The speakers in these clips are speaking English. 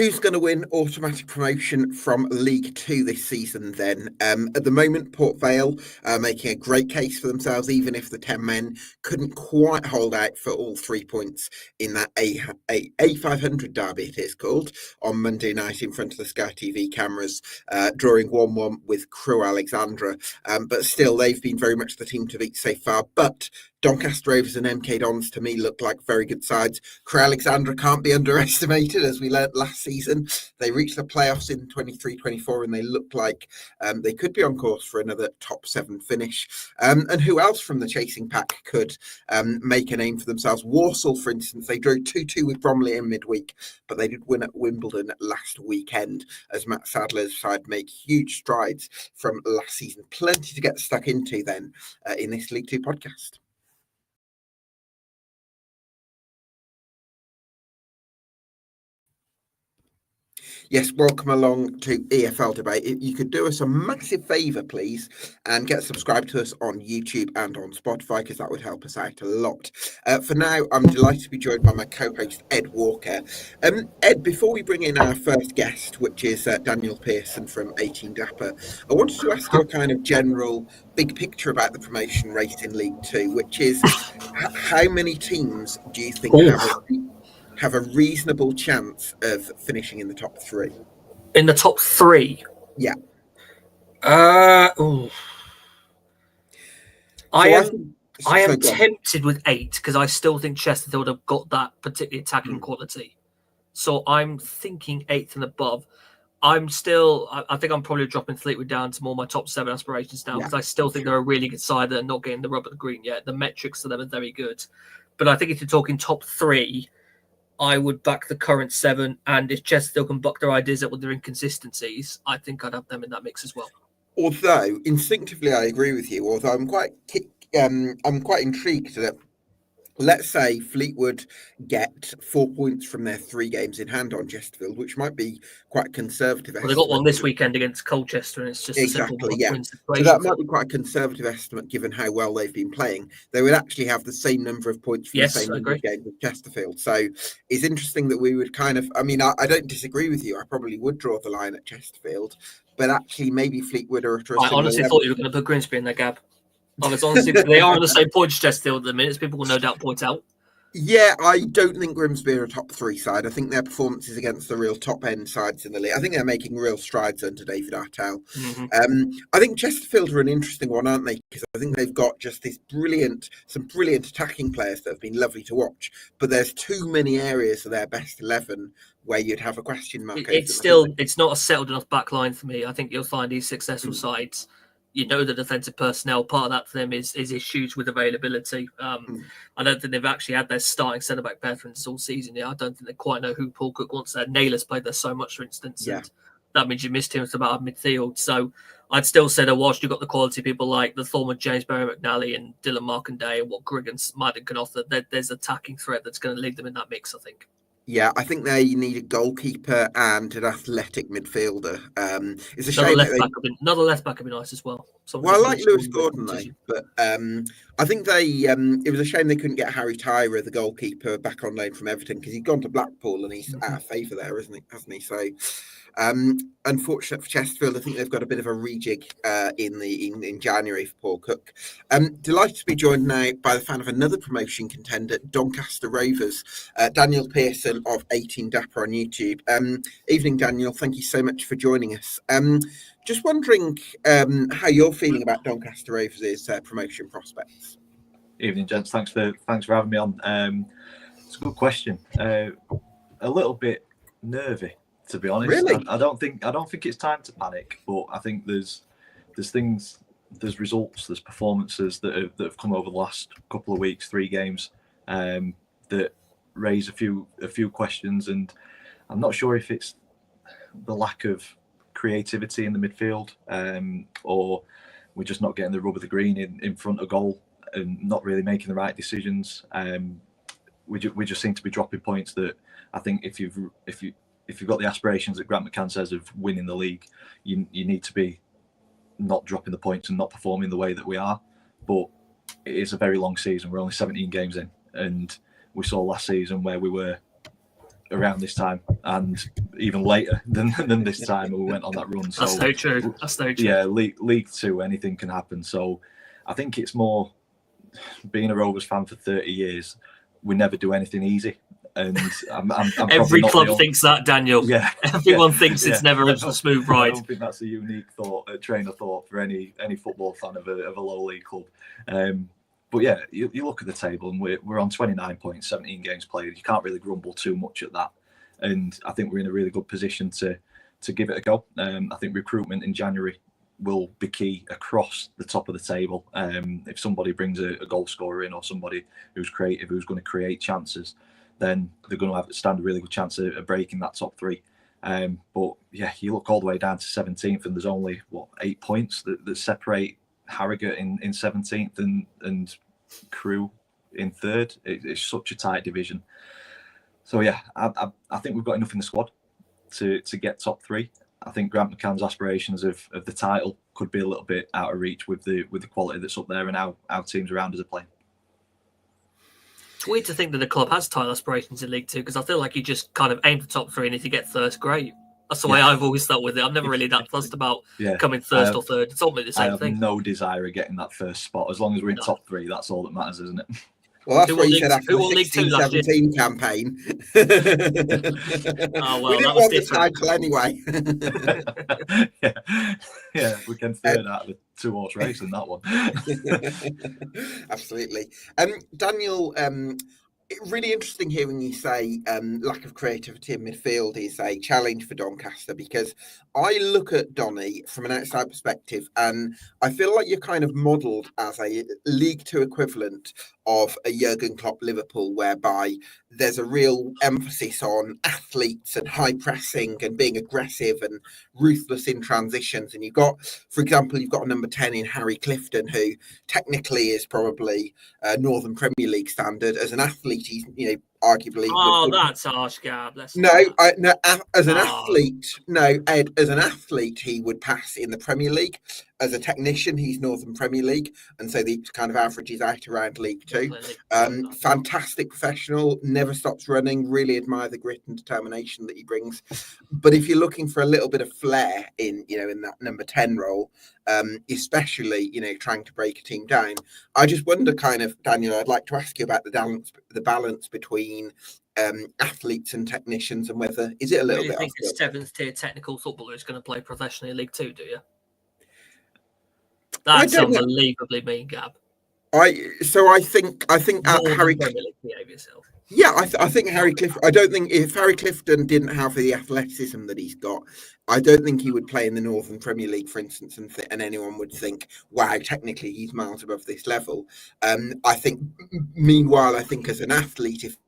Who's going to win automatic promotion from League Two this season then? At the moment, Port Vale are making a great case for themselves, even if the 10 men couldn't quite hold out for all 3 points in that A500 derby, it is called, on Monday night in front of the Sky TV cameras, drawing 1-1 with Crewe Alexandra. But still, they've been very much the team to beat so far. But Doncaster Rovers and MK Dons, to me, look like very good sides. Crewe Alexandra can't be underestimated, as we learnt last season. They reached the playoffs in 23-24, and they look like they could be on course for another top 7 finish. And who else from the chasing pack could make a name for themselves? Walsall, for instance, they drew 2-2 with Bromley in midweek, but they did win at Wimbledon last weekend, as Matt Sadler's side make huge strides from last season. Plenty to get stuck into then in this League Two podcast. Yes, welcome along to EFL Debate. If you could do us a massive favour, please, and get subscribed to us on YouTube and on Spotify, because that would help us out a lot. For now, I'm delighted to be joined by my co-host, Ed Walker. Ed, before we bring in our first guest, which is Daniel Pearson from 18 Dapper, I wanted to ask you a kind of general big picture about the promotion race in League Two, which is how many teams do you think have a reasonable chance of finishing in the top 3? In the top 3? Yeah. I am tempted with 8, because I still think Chesterfield have got that particular attacking quality. So I'm thinking 8th and above. I think I'm probably dropping Fleetwood down to more my top 7 aspirations now, because I still think they're a really good side that are not getting the rub of the green yet. The metrics for them are very good. But I think if you're talking top 3, I would back the current 7, and if Chesterfield can buck their ideas up with their inconsistencies, I think I'd have them in that mix as well. Although instinctively I agree with you, although I'm quite intrigued that, let's say, Fleetwood get 4 points from their 3 games in hand on Chesterfield, which might be quite conservative. Well, they got one this weekend against Colchester, and it's just exactly, yeah. So that might be quite a conservative estimate, given how well they've been playing. They would actually have the same number of points from the same number of games with Chesterfield. So it's interesting that we would kind of, I don't disagree with you. I probably would draw the line at Chesterfield, but actually maybe Fleetwood are at a I honestly thought you were going to put Grimsby in there, Gab. Honestly, they are on the same point Chesterfield at the minute, as people will no doubt point out. Yeah, I don't think Grimsby are a top 3 side. I think their performances against the real top-end sides in the league, I think they're making real strides under David Artell. I think Chesterfield are an interesting one, aren't they? Because I think they've got just some brilliant attacking players that have been lovely to watch. But there's too many areas of their best 11 where you'd have a question mark. It's not a settled enough back line for me. I think you'll find these successful sides, the defensive personnel, part of that for them is issues with availability. I don't think they've actually had their starting centre-back pair for all season yet. I don't think they quite know who Paul Cook wants there. Naylor's played there so much, for instance, and that means you missed him at about midfield. So I'd still say that whilst you've got the quality people like the former James Barry McNally and Dylan Markanday and what Grigg and Madden can offer, there's attacking threat that's going to lead them in that mix, I think. Yeah, I think they need a goalkeeper and an athletic midfielder. It's a shame. Another left back would be nice as well. I like Lewis Gordon though, but I think it was a shame they couldn't get Harry Tyrer, the goalkeeper, back on loan from Everton, because he'd gone to Blackpool and he's out of favour there, hasn't he? So unfortunate for Chesterfield. I think they've got a bit of a rejig in January for Paul Cook. Delighted to be joined now by the fan of another promotion contender, Doncaster Rovers, Daniel Pearson of 18 Dapper on YouTube. Evening, Daniel. Thank you so much for joining us. Just wondering how you're feeling about Doncaster Rovers' promotion prospects. Evening, gents. Thanks for having me on. It's a good question. A little bit nervy, to be honest. Really? I don't think it's time to panic, but I think there's results, there's performances that have come over the last couple of weeks, 3 games, that raise a few questions, and I'm not sure if it's the lack of creativity in the midfield, or we're just not getting the rub of the green in front of goal and not really making the right decisions. We just seem to be dropping points that I think if you've got the aspirations that Grant McCann says of winning the league, you need to be not dropping the points and not performing the way that we are. But it is a very long season. We're only 17 games in, and we saw last season where we were around this time, and even later than this time when we went on that run. That's so true. That's so true. Yeah, League Two, anything can happen. So I think it's more, being a Rovers fan for 30 years, we never do anything easy. And I'm every club thinks that, Daniel. Yeah, everyone thinks it's never a smooth ride. I don't think that's a unique train of thought for any football fan of a low league club. But yeah, you look at the table and we're on 29 points, 17 games played. You can't really grumble too much at that. And I think we're in a really good position to give it a go. I think recruitment in January will be key across the top of the table. If somebody brings a goal scorer in, or somebody who's creative, who's going to create chances, then they're going to stand a really good chance of breaking that top three. But yeah, you look all the way down to 17th, and there's only 8 points that separate Harrogate in 17th and Crewe in 3rd. It's such a tight division. So yeah, I think we've got enough in the squad to get top 3. I think Grant McCann's aspirations of the title could be a little bit out of reach with the quality that's up there and how teams around us are playing. It's weird to think that the club has title aspirations in League Two, because I feel like you just kind of aim for top 3, and if you get first, great. That's the way I've always thought with it. I'm never really that fussed about coming first or third. It's ultimately the same thing. I have no desire of getting that first spot. As long as we're in top 3, that's all that matters, isn't it? Well, that's what you said after the 16-17 campaign. Oh, well, we didn't want the title anyway. yeah, we can third out of the 2-horse race in that one. Absolutely. Daniel, really interesting hearing you say lack of creativity in midfield is a challenge for Doncaster, because I look at Donny from an outside perspective and I feel like you're kind of modelled as a League Two equivalent of a Jurgen Klopp Liverpool, whereby there's a real emphasis on athletes and high pressing and being aggressive and ruthless in transitions. And you've got a number 10 in Harry Clifton, who technically is probably Northern Premier League standard. As an athlete, he's arguably. That's harsh, Gab. As an athlete, he would pass in the Premier League. As a technician, he's Northern Premier League, and so the kind of average is out around League Two. Fantastic professional, never stops running. Really admire the grit and determination that he brings. But if you're looking for a little bit of flair in that number 10 role, especially trying to break a team down, I just wonder, kind of, Daniel, I'd like to ask you about the balance between athletes and technicians, and whether is it a little bit. You think it's 7th tier technical footballer who's going to play professionally in League Two? Do you? That's unbelievably mean, Gab. I think Harry. Yeah, I think Harry Clifton. I don't think if Harry Clifton didn't have the athleticism that he's got, I don't think he would play in the Northern Premier League, for instance, and anyone would think, wow, technically he's miles above this level. I think, meanwhile, as an athlete, if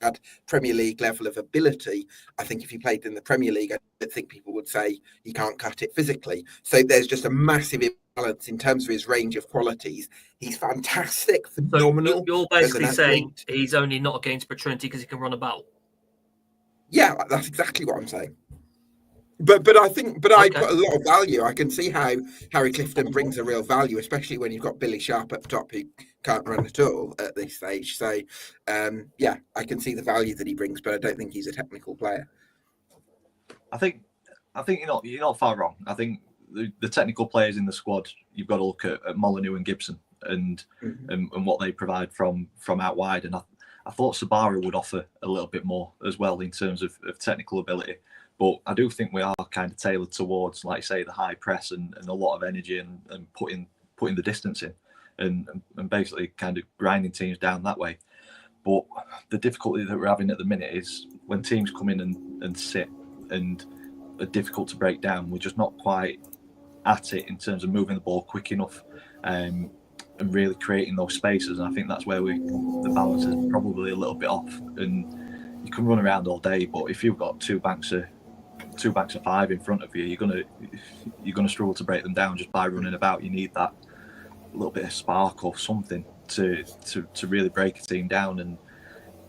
had Premier League level of ability, I think if he played in the Premier League, I think people would say he can't cut it physically. So there's just a massive imbalance in terms of his range of qualities. He's fantastic, phenomenal. So you're basically saying he's only not against Trinity because he can run about. Yeah, that's exactly what I'm saying. But I put a lot of value. I can see how Harry Clifton brings a real value, especially when you've got Billy Sharp up top, who can't run at all at this stage. So, I can see the value that he brings, but I don't think he's a technical player. I think you're not far wrong. I think the technical players in the squad, you've got to look at Molyneux and Gibson and what they provide from out wide. And I thought Sabara would offer a little bit more as well in terms of technical ability. But I do think we are kind of tailored towards, like say, the high press and a lot of energy and putting the distance in and basically kind of grinding teams down that way. But the difficulty that we're having at the minute is when teams come in and sit and are difficult to break down, we're just not quite at it in terms of moving the ball quick enough and really creating those spaces. And I think that's where the balance is probably a little bit off. And you can run around all day, but if you've got two banks of 5 in front of you, you're gonna struggle to break them down just by running about. You need that little bit of spark or something to really break a team down, and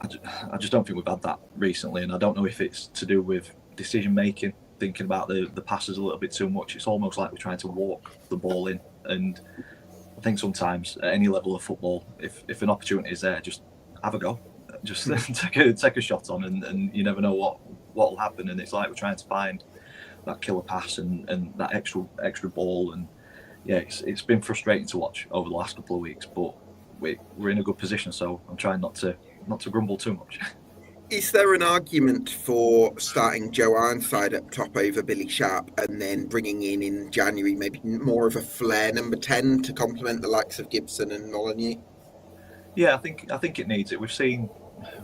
I just don't think we've had that recently. And I don't know if it's to do with decision making, thinking about the passes a little bit too much. It's almost like we're trying to walk the ball in, and I think sometimes at any level of football, if an opportunity is there, just have a go. just take a shot on, and you never know what will happen. And it's like we're trying to find that killer pass and that extra ball. And yeah, it's been frustrating to watch over the last couple of weeks, but we're in a good position, so I'm trying not to grumble too much. Is there an argument for starting Joe Ironside up top over Billy Sharp and then bringing in January maybe more of a flair number 10 to complement the likes of Gibson and Molineux? Yeah, I think it needs it. We've seen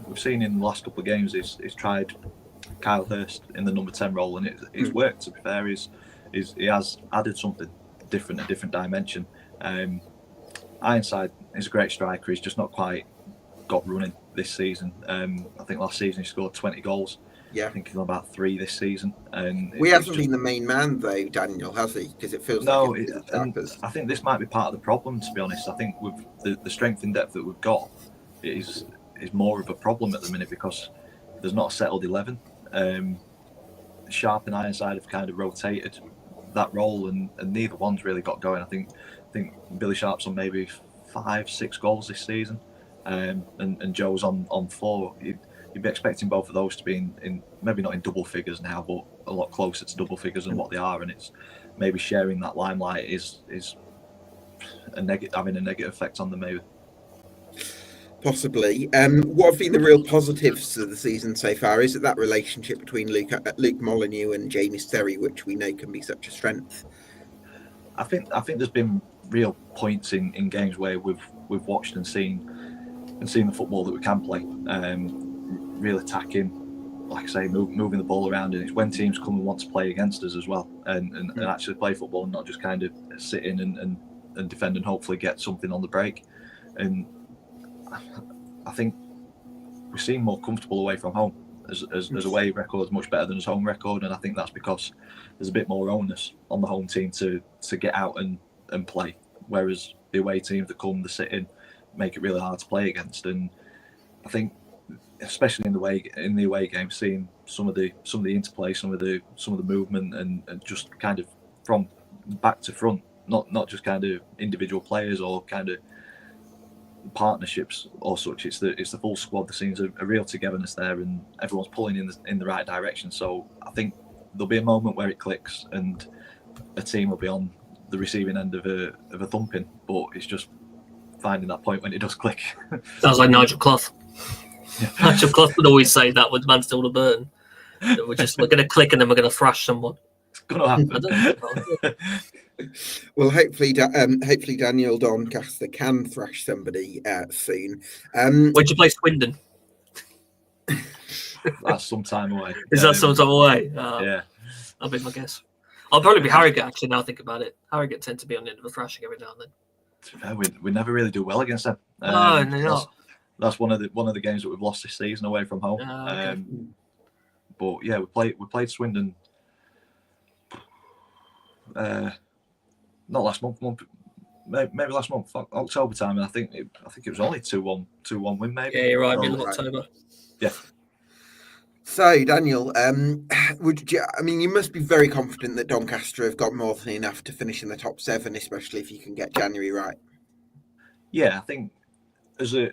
in the last couple of games he's tried Kyle Hurst in the number 10 role, and it's worked. To be fair, he has added something different, a different dimension. Ironside is a great striker. He's just not quite got running this season. I think last season he scored 20 goals. Yeah, I think he's on about 3 this season. And he hasn't been the main man though, Daniel, has he? Because it feels like I think this might be part of the problem. To be honest, I think with the strength and depth that we've got is more of a problem at the minute because there's not a settled 11. Sharp and Ironside have kind of rotated that role, and neither one's really got going. I think Billy Sharp's on maybe 5-6 goals this season, and Joe's on 4. You'd be expecting both of those to be in maybe not in double figures now, but a lot closer to double figures than what they are. And it's maybe sharing that limelight is having a negative effect on them, maybe. Possibly. What have been the real positives of the season so far? Is it that relationship between Luke Molineux and Jamie Sterry, which we know can be such a strength? I think there's been real points in games where we've watched and seen the football that we can play. Real attacking, like I say, moving the ball around, and it's when teams come and want to play against us as well, and actually play football, and not just kind of sit in and defend and hopefully get something on the break. And I think we seem more comfortable away from home. As away record is much better than his home record, and I think that's because there's a bit more onus on the home team to get out and play, whereas the away teams that come, they sit in, make it really hard to play against. And I think, especially in the away game, seeing some of the interplay, some of the movement, and just kind of from back to front, not just kind of individual players or kind of partnerships or such. It's the full squad. There seems a real togetherness there, and everyone's pulling in the right direction. So I think there'll be a moment where it clicks, and a team will be on the receiving end of a thumping. But it's just finding that point when it does click. Sounds like Nigel Clough. Yeah. Nigel Clough would always say that with Man Still to Burn. We're going to click and then we're going to thrash someone. It's going to happen. Well, hopefully Daniel Doncaster can thrash somebody soon. Where'd you play Swindon? That's some time away. Is that some time away? Yeah. That'll be my guess. I'll probably be Harrogate, actually, now I think about it. Harrogate tend to be on the end of a thrashing every now and then. To be fair, we never really do well against them. No, they're not. That's one of the games that we've lost this season away from home. Okay. But yeah, we played Swindon. Not last month, maybe last month, October time, and I think it was only 2-1 win, maybe. Yeah, you're right, middle of October. Yeah. So, Daniel, you must be very confident that Doncaster have got more than enough to finish in the top 7, especially if you can get January right. Yeah, I think as a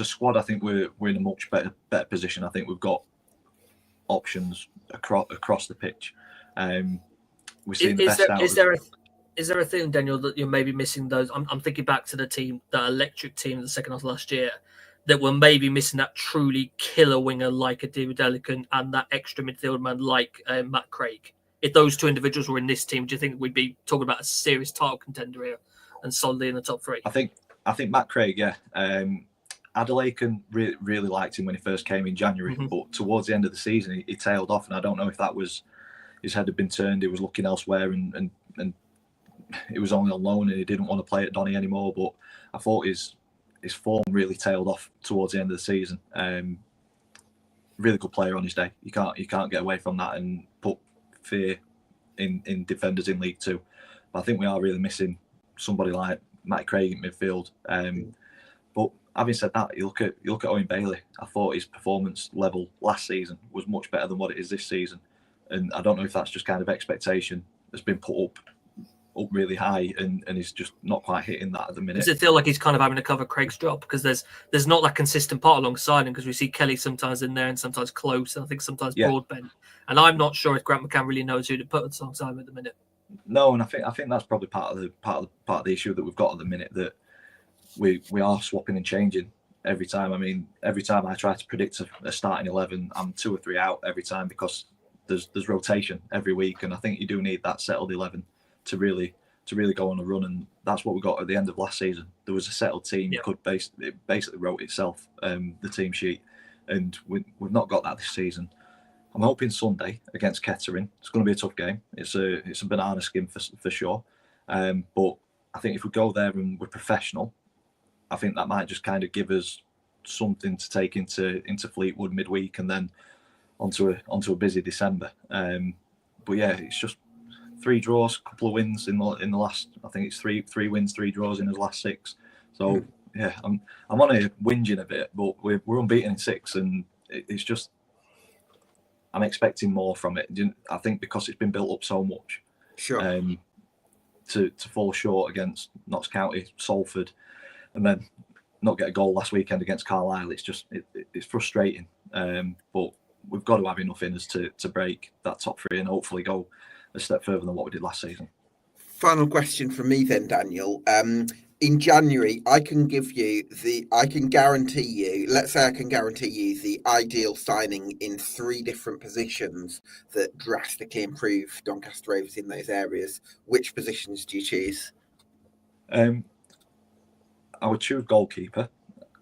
squad, I think we're in a much better position. I think we've got options across the pitch. We're seeing the best out. Is there a thing, Daniel, that you're maybe missing those? I'm thinking back to that electric team in the second half of last year, that were maybe missing that truly killer winger like a David Ellicott and that extra midfield man like Matt Craig. If those two individuals were in this team, do you think we'd be talking about a serious title contender here and solidly in the top 3? I think Matt Craig, yeah. Adelaide really liked him when he first came in January, but towards the end of the season, he tailed off, and I don't know if that was his head had been turned. He was looking elsewhere, and he was only on loan, and he didn't want to play at Donny anymore. But I thought his form really tailed off towards the end of the season. Really good player on his day. You can't get away from that and put fear in defenders in League Two. But I think we are really missing somebody like Matt Craig in midfield. But having said that, you look at Owen Bailey. I thought his performance level last season was much better than what it is this season, and I don't know if that's just kind of expectation that's been put up up really high, and he's just not quite hitting that at the minute. Does it feel like he's kind of having to cover Craig's job because there's not that consistent part alongside him, because we see Kelly sometimes in there and sometimes Close, and I think sometimes Broadbent, and I'm not sure if Grant McCann really knows who to put alongside him at the minute. No, and I think that's probably part of the issue that we've got at the minute, that we are swapping and changing every time. I mean, every time I try to predict a starting 11, I'm 2 or 3 out every time, because there's rotation every week, and I think you do need that settled 11 to really go on a run, and that's what we got at the end of last season. There was a settled team. It basically wrote itself, the team sheet, and we've not got that this season. I'm hoping Sunday against Kettering. It's going to be a tough game. It's a banana skin for sure, but I think if we go there and we're professional, I think that might just kind of give us something to take into Fleetwood midweek, and then onto a busy December. But yeah, it's just 3 draws, a couple of wins in the last. I think it's three wins, 3 draws in his last 6. So yeah, I'm on a whinging a bit, but we're unbeaten in 6, and it's just, I'm expecting more from it. I think because it's been built up so much. Sure. To fall short against Notts County, Salford, and then not get a goal last weekend against Carlisle, it's just it's frustrating. But we've got to have enough in us to break that top 3 and hopefully go a step further than what we did last season. Final question from me then, Daniel. In January, I can guarantee you the ideal signing in 3 different positions that drastically improve Doncaster Rovers in those areas. Which positions do you choose? I would choose goalkeeper.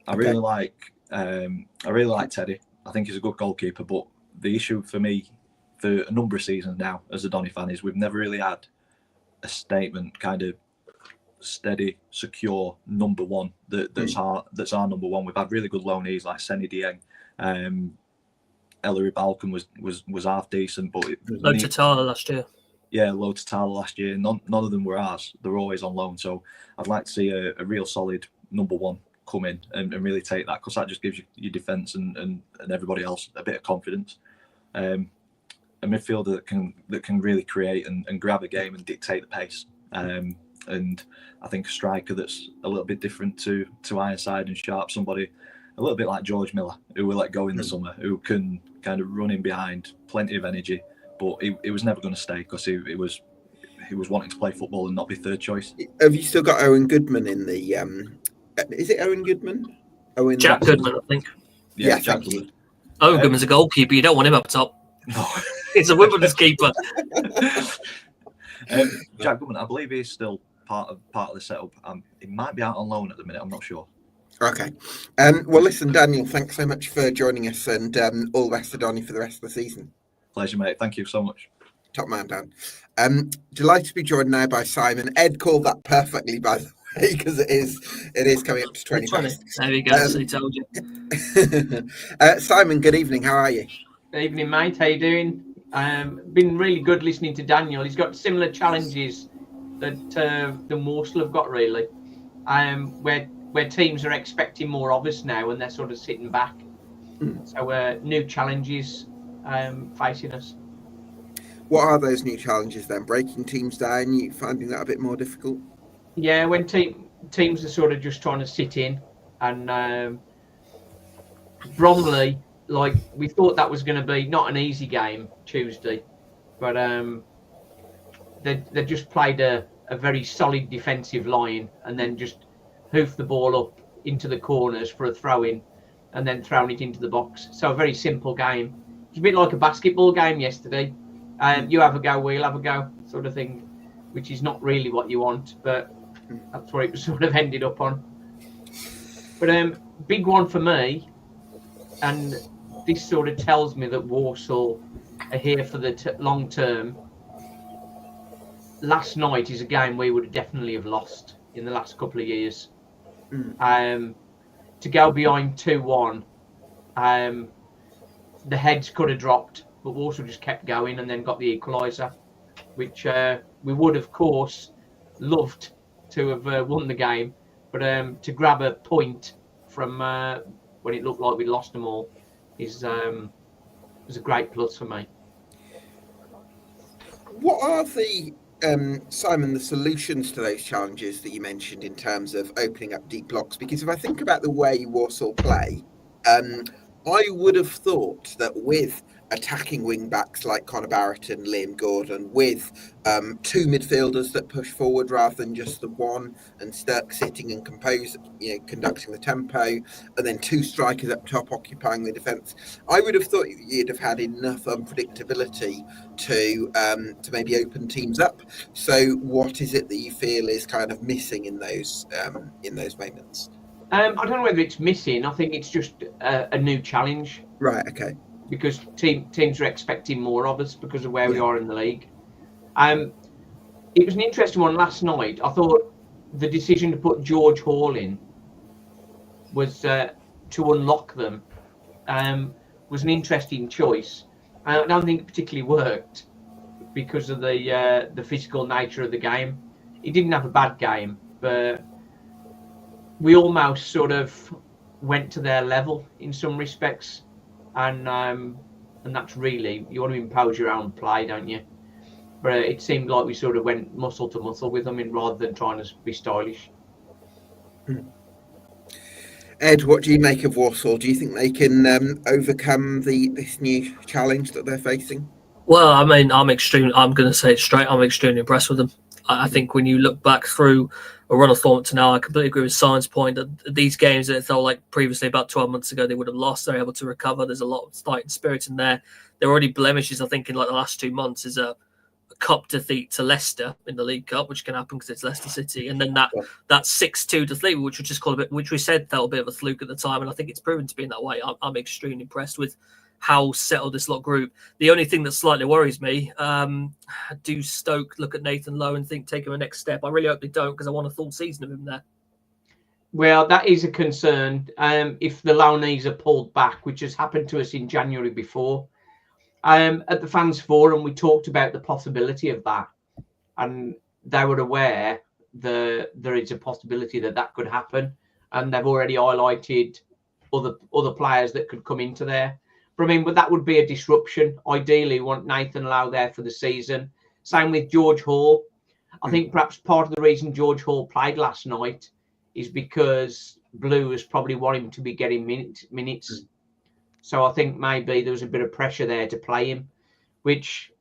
I really like Teddy. I think he's a good goalkeeper, but the issue for me for a number of seasons now as a Donny fan is we've never really had a statement kind of steady, secure number 1 that's our number 1. We've had really good loanees like Seny Dieng, Ellery Balcon was half decent, but Lo Tatala last year. Yeah, Lo Tatala last year. None of them were ours. They're always on loan. So I'd like to see a real solid number 1 come in and really take that, because that just gives you your defence and everybody else a bit of confidence. A midfielder that can really create and grab a game and dictate the pace. And I think a striker that's a little bit different to Ironside and Sharp, somebody a little bit like George Miller, who we let go in the summer, who can kind of run in behind, plenty of energy, but he was never going to stay because he was wanting to play football and not be third choice. Have you still got Owen Goodman in the? Is it Owen Goodman? Jack Goodman, I think. Yeah, Jack Goodman. Owen Goodman's a goalkeeper. You don't want him up top. No. He's a Wimbledon's keeper. Jack Goodman, I believe he's still part of the setup. He might be out on loan at the minute. I'm not sure. Okay. Well, listen, Daniel, thanks so much for joining us, and all the best to Donny for the rest of the season. Pleasure, mate. Thank you so much. Top man, Dan. Delighted to be joined now by Simon. Ed called that perfectly, by the way, because it is coming up to 20 past. There we go. So he told you. Simon, good evening. How are you? Good evening, mate. How you doing? Been really good listening to Daniel. He's got similar challenges that the Walsall have got, really, where teams are expecting more of us now and they're sort of sitting back. So new challenges facing us. What are those new challenges then? Breaking teams down? You finding that a bit more difficult? Yeah, when teams are sort of just trying to sit in, and Bromley, like, we thought that was going to be not an easy game Tuesday, but they just played a very solid defensive line and then just hoofed the ball up into the corners for a throw-in and then thrown it into the box. So a very simple game. It's a bit like a basketball game yesterday. You have a go, we'll have a go, sort of thing, which is not really what you want, but that's what it was sort of ended up on. But big one for me, and this sort of tells me that Walsall are here for the long term. Last night is a game we would definitely have lost in the last couple of years. To go behind 2-1, the heads could have dropped, but Walsall just kept going and then got the equaliser, which we would, of course, loved to have won the game. But to grab a point from when it looked like we'd lost them all was a great plus for me. What are the Simon, the solutions to those challenges that you mentioned in terms of opening up deep blocks, because if I think about the way Walsall play, I would have thought that with attacking wing backs like Connor Barrett and Liam Gordon, with two midfielders that push forward rather than just the one, and Stirk sitting and conducting the tempo, and then two strikers up top occupying the defence, I would have thought you'd have had enough unpredictability to maybe open teams up. So, what is it that you feel is kind of missing in those moments? I don't know whether it's missing. I think it's just a new challenge. Right. Okay. Because teams are expecting more of us because of where we are in the league. It was an interesting one last night. I thought the decision to put George Hall in was to unlock them. Was an interesting choice. I don't think it particularly worked because of the physical nature of the game. He didn't have a bad game, but we almost sort of went to their level in some respects, and that's really, you want to impose your own play, don't you? But it seemed like we sort of went muscle to muscle with them, rather than trying to be stylish. Ed, what do you make of Walsall? Do you think they can overcome this new challenge that they're facing? Well, I mean, I'm going to say it straight. I'm extremely impressed with them. I think when you look back through a run of form to now, I completely agree with Simon's point that these games that it felt like previously about 12 months ago they would have lost, they're able to recover. There's a lot of fighting spirit in there. There are already blemishes, I think, in like the last 2 months is a cup defeat to Leicester in the League Cup, which can happen because it's Leicester City, and then that 6-2 defeat, which we just called a bit, which we said felt a bit of a fluke at the time, and I think it's proven to be in that way. I'm extremely impressed with how settled this lot group. The only thing that slightly worries me, do Stoke look at Nathan Lowe and think take him a next step? I really hope they don't, because I want a full season of him there. Well, that is a concern. If the loanees are pulled back, which has happened to us in January before. At the fans forum, we talked about the possibility of that, and they were aware that there is a possibility that could happen, and they've already highlighted other players that could come into there. But I mean, but that would be a disruption. Ideally, we want Nathan Lowe there for the season. Same with George Hall. I think perhaps part of the reason George Hall played last night is because Blues probably want him to be getting minutes. So I think maybe there was a bit of pressure there to play him, which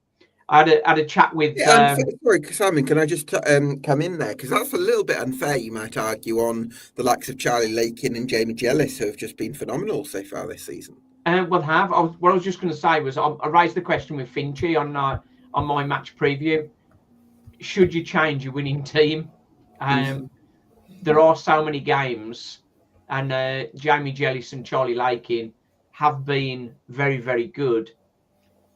I had a chat with. Sorry, Simon, can I just come in there? Because that's a little bit unfair, you might argue, on the likes of Charlie Lakin and Jamie Jellis, who have just been phenomenal so far this season. What I was just going to say was I raised the question with Finchy on my match preview. Should you change your winning team? There are so many games, and Jamie Jellis and Charlie Lakin have been very, very good,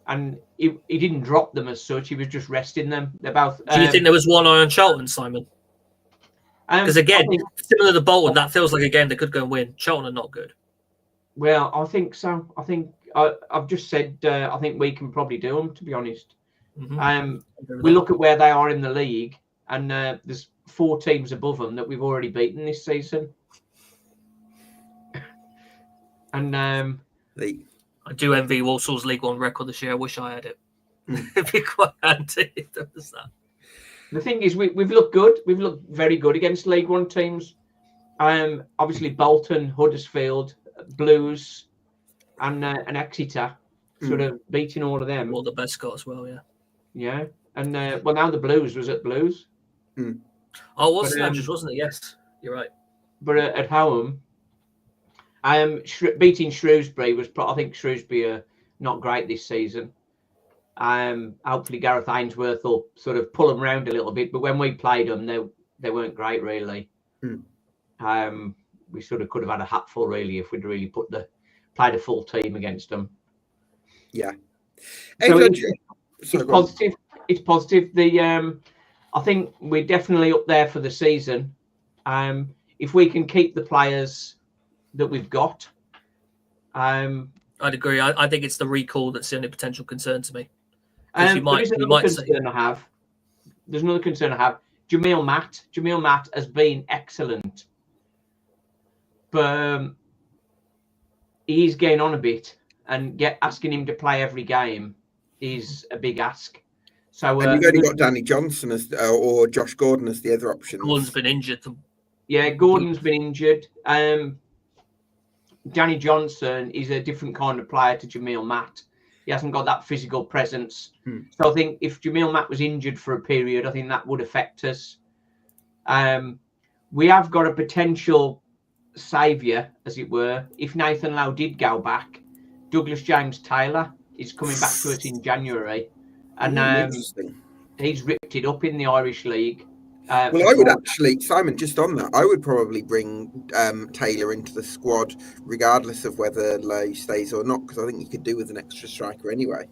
and he didn't drop them as such. He was just resting them. They're both. Do you think there was one eye on Charlton, Simon? Because again, similar to Bolton, that feels like a game they could go and win. Charlton are not good. Well, I think so. I think I've just said I think we can probably do them, to be honest. Mm-hmm. We look at where they are in the league, and there's 4 teams above them that we've already beaten this season. And I do envy Walsall's League One record this year. I wish I had it. It'd be quite handy if there was that. The thing is, we've looked good. We've looked very good against League One teams. Obviously Bolton, Huddersfield, Blues, and Exeter, sort of beating all of them. All the best got as well, yeah. Yeah, and well, now the Blues was at Blues. Oh, it was Snodgers, wasn't it? Yes, you're right. But at home, beating Shrewsbury was. I think Shrewsbury are not great this season. Hopefully Gareth Ainsworth will sort of pull them around a little bit. But when we played them, they weren't great really. We sort of could have had a hatful really if we'd really played a full team against them. Yeah. So it's positive. It's positive. I think we're definitely up there for the season. If we can keep the players that we've got. I'd agree. I think it's the recall that's the only potential concern to me. There's another concern I have. Jamil Matt has been excellent, but he's getting on a bit, and asking him to play every game is a big ask. So And you've only got Danny Johnson as or Josh Gordon as the other options. Gordon's been injured. Yeah, Gordon's been injured. Danny Johnson is a different kind of player to Jamil Matt. He hasn't got that physical presence. So I think if Jamil Matt was injured for a period, I think that would affect us. We have got a potential saviour, as it were. If Nathan Lowe did go back, Douglas James Taylor is coming back to us in January. And he's ripped it up in the Irish League. Well, I would actually, Simon, just on that, I would probably bring Taylor into the squad, regardless of whether Lowe stays or not, because I think you could do with an extra striker anyway.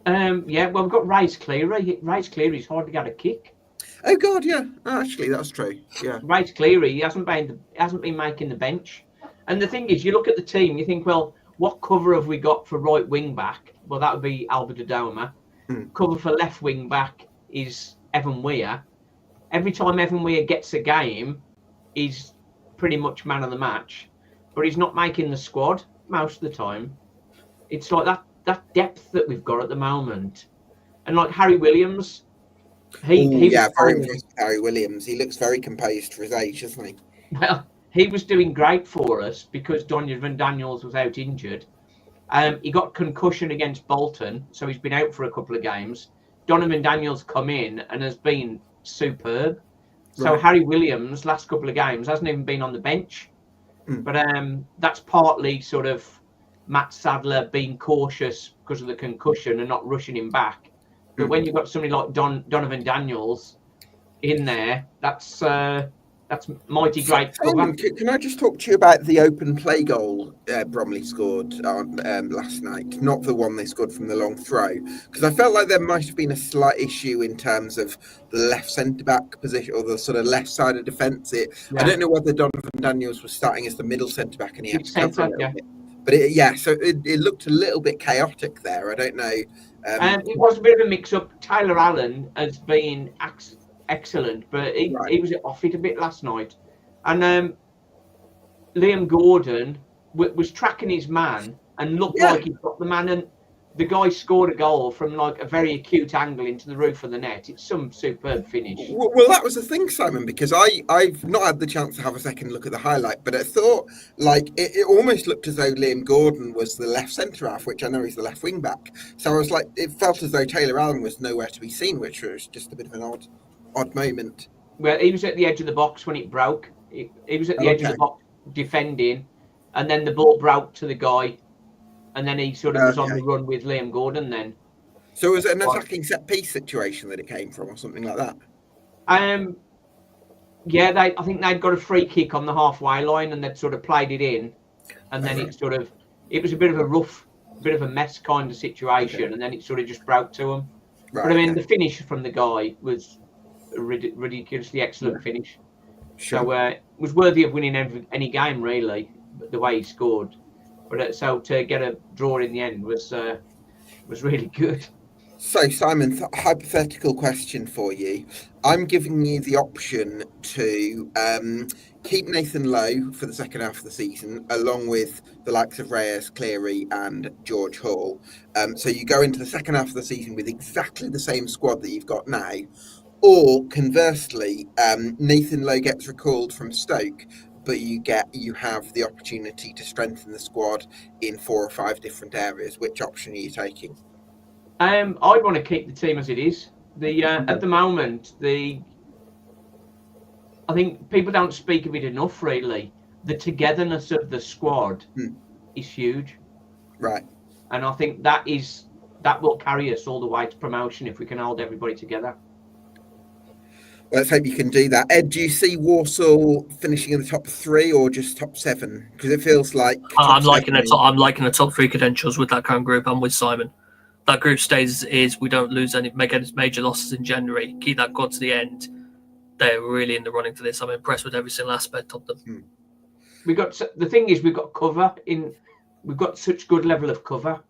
Yeah, well, we've got Rice Cleary. Rice Cleary's hard to get a kick. Oh God, yeah, actually, that's true. Yeah, Rice Cleary, he hasn't been making the bench. And the thing is, you look at the team, you think, well, what cover have we got for right wing back? Well, that would be Albert Adoma. Cover for left wing back is Evan Weir. Every time Evan Weir gets a game, he's pretty much man of the match, but he's not making the squad most of the time. It's like that depth that we've got at the moment. And like Harry Williams, very impressed with Harry Williams. He looks very composed for his age, doesn't he? Well, he was doing great for us because Donovan Daniels was out injured. He got concussion against Bolton, so he's been out for a couple of games. Donovan Daniels come in and has been superb. So Harry Williams, last couple of games, hasn't even been on the bench. But that's partly sort of Matt Sadler being cautious because of the concussion and not rushing him back. But when you've got somebody like Donovan Daniels in there, that's mighty great cover. Can I just talk to you about the open play goal Bromley scored last night? Not the one they scored from the long throw, because I felt like there might have been a slight issue in terms of the left centre-back position or the sort of left side of defence. I don't know whether Donovan Daniels was starting as the middle centre-back and he had to cover a little bit. But it looked a little bit chaotic there. I don't know. It was a bit of a mix-up. Tyler Allen has been excellent, but he was off it a bit last night. And Liam Gordon was tracking his man and looked like he got the man, and the guy scored a goal from like a very acute angle into the roof of the net. It's some superb finish. Well, that was the thing, Simon, because I've not had the chance to have a second look at the highlight, but I thought like it almost looked as though Liam Gordon was the left centre half, which I know he's the left wing back. So I was like, it felt as though Taylor Allen was nowhere to be seen, which was just a bit of an odd moment. Well, he was at the edge of the box when it broke. He was at the edge of the box defending, and then the ball broke to the guy, and then he sort of was on the run with Liam Gordon then. So was it an attacking set piece situation that it came from or something like that? Yeah, I think they'd got a free kick on the halfway line and they'd sort of played it in, and then it was a bit of a mess kind of situation, and then it sort of just broke to them. But I mean, the finish from the guy was a ridiculously excellent finish. Sure. So it was worthy of winning any game, really, the way he scored. But so to get a draw in the end was really good. So, Simon, hypothetical question for you. I'm giving you the option to keep Nathan Lowe for the second half of the season, along with the likes of Reyes, Cleary and George Hall. So you go into the second half of the season with exactly the same squad that you've got now. Or conversely, Nathan Lowe gets recalled from Stoke, but you have the opportunity to strengthen the squad in 4 or 5 different areas. Which option are you taking? I'd want to keep the team as it is. At the moment, I think people don't speak of it enough. Really, the togetherness of the squad is huge. Right. And I think that will carry us all the way to promotion if we can hold everybody together. Let's hope you can do that. Ed, do you see Walsall finishing in the top 3 or just top 7? Because it feels like I'm liking the top 3 credentials with that current group. I'm with Simon. That group stays as is. We don't make any major losses in January. Keep that quad to the end. They're really in the running for this. I'm impressed with every single aspect of them. The thing is, we've got cover in. We've got such good level of cover.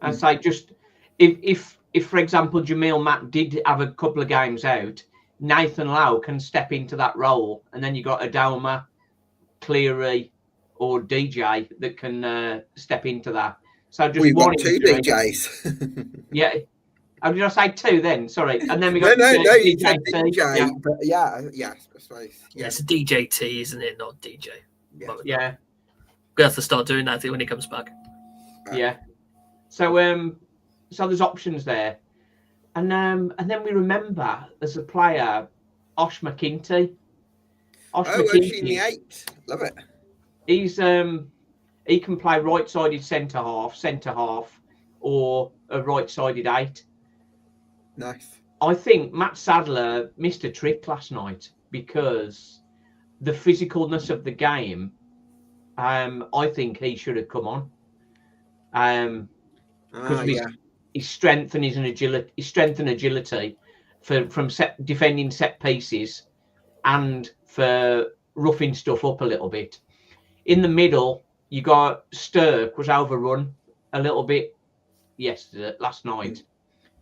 And say just if for example Jamil Matt did have a couple of games out, Nathan Lowe can step into that role, and then you got Adoma, Cleary, or DJ that can step into that. So just we've one got 2 DJs. Yeah, Oh, did I say 2 then? Sorry. And then we No, got no, no. You said DJT. DJ, Yeah. but yeah, I suppose. Yeah, Yeah, it's a DJT, isn't it? Not DJ. yeah. Yeah. We have to start doing that when he comes back. Yeah. So so there's options there. And then we remember there's a player, Osh McKinty. Oshie in the 8. Love it. He's he can play right-sided centre half, or a right-sided 8. Nice. I think Matt Sadler missed a trick last night because the physicalness of the game. I think he should have come on. Because his strength and his agility, from defending set pieces, and for roughing stuff up a little bit. In the middle, you got Stirk was overrun a little bit last night,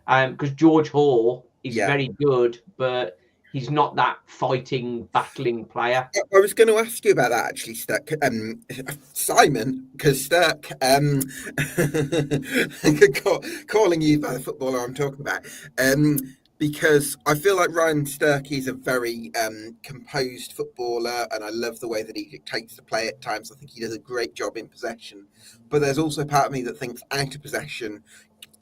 because George Hall is very good, but he's not that fighting, battling player. I was going to ask you about that actually, Stirk. Simon, because Stirk, calling you by the footballer I'm talking about, because I feel like Ryan Stirk is a very composed footballer, and I love the way that he dictates the play at times. I think he does a great job in possession, but there's also part of me that thinks out of possession,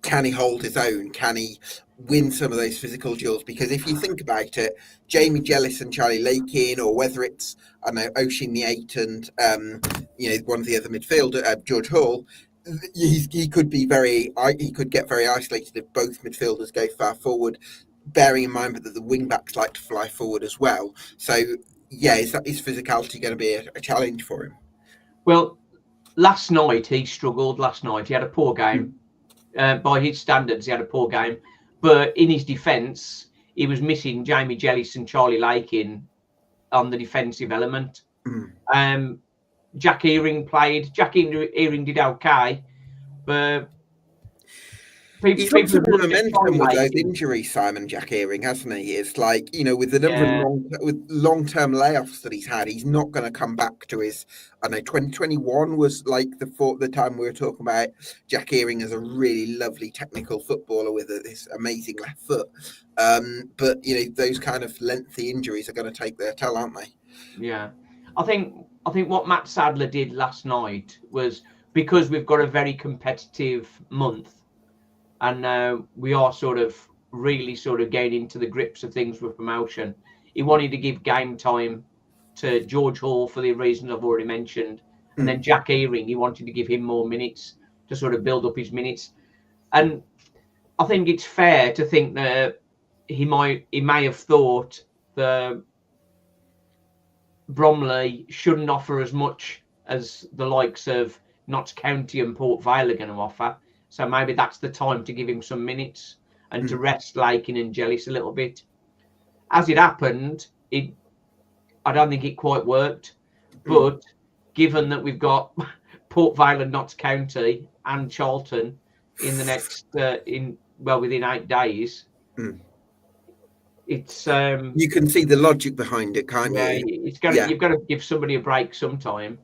can he hold his own? Can he win some of those physical duels? Because if you think about it, Jamie Jellis and Charlie Lakin, or whether it's, I don't know, Oisin the 8 and one of the other midfielder, George Hall, he could get very isolated if both midfielders go far forward. Bearing in mind that the wing backs like to fly forward as well. So is physicality going to be a challenge for him? Well, last night he struggled. He had a poor game. By his standards, he had a poor game. But in his defence, he was missing Jamie Jellis and Charlie Lakin on the defensive element. Jack Earing played. Jack Earing did okay, but he's got some momentum with those injuries, Simon Jack Earing, hasn't he? It's like, with the number of long-term layoffs that he's had, he's not going to come back to his. I know 2021 was like the time we were talking about Jack Earing as a really lovely technical footballer with this amazing left foot. But those kind of lengthy injuries are going to take their toll, aren't they? Yeah, I think what Matt Sadler did last night was, because we've got a very competitive month. And we are really getting into the grips of things with promotion. He wanted to give game time to George Hall for the reasons I've already mentioned. And then Jack Earing, he wanted to give him more minutes to build up his minutes. And I think it's fair to think that he may have thought that Bromley shouldn't offer as much as the likes of Notts County and Port Vale are going to offer. So maybe that's the time to give him some minutes and to rest Lakin and Jellis a little bit. As it happened, I don't think it quite worked. But given that we've got Port Vale and Notts County and Charlton in the next within 8 days, it's you can see the logic behind it, can't you? You've got to give somebody a break sometime.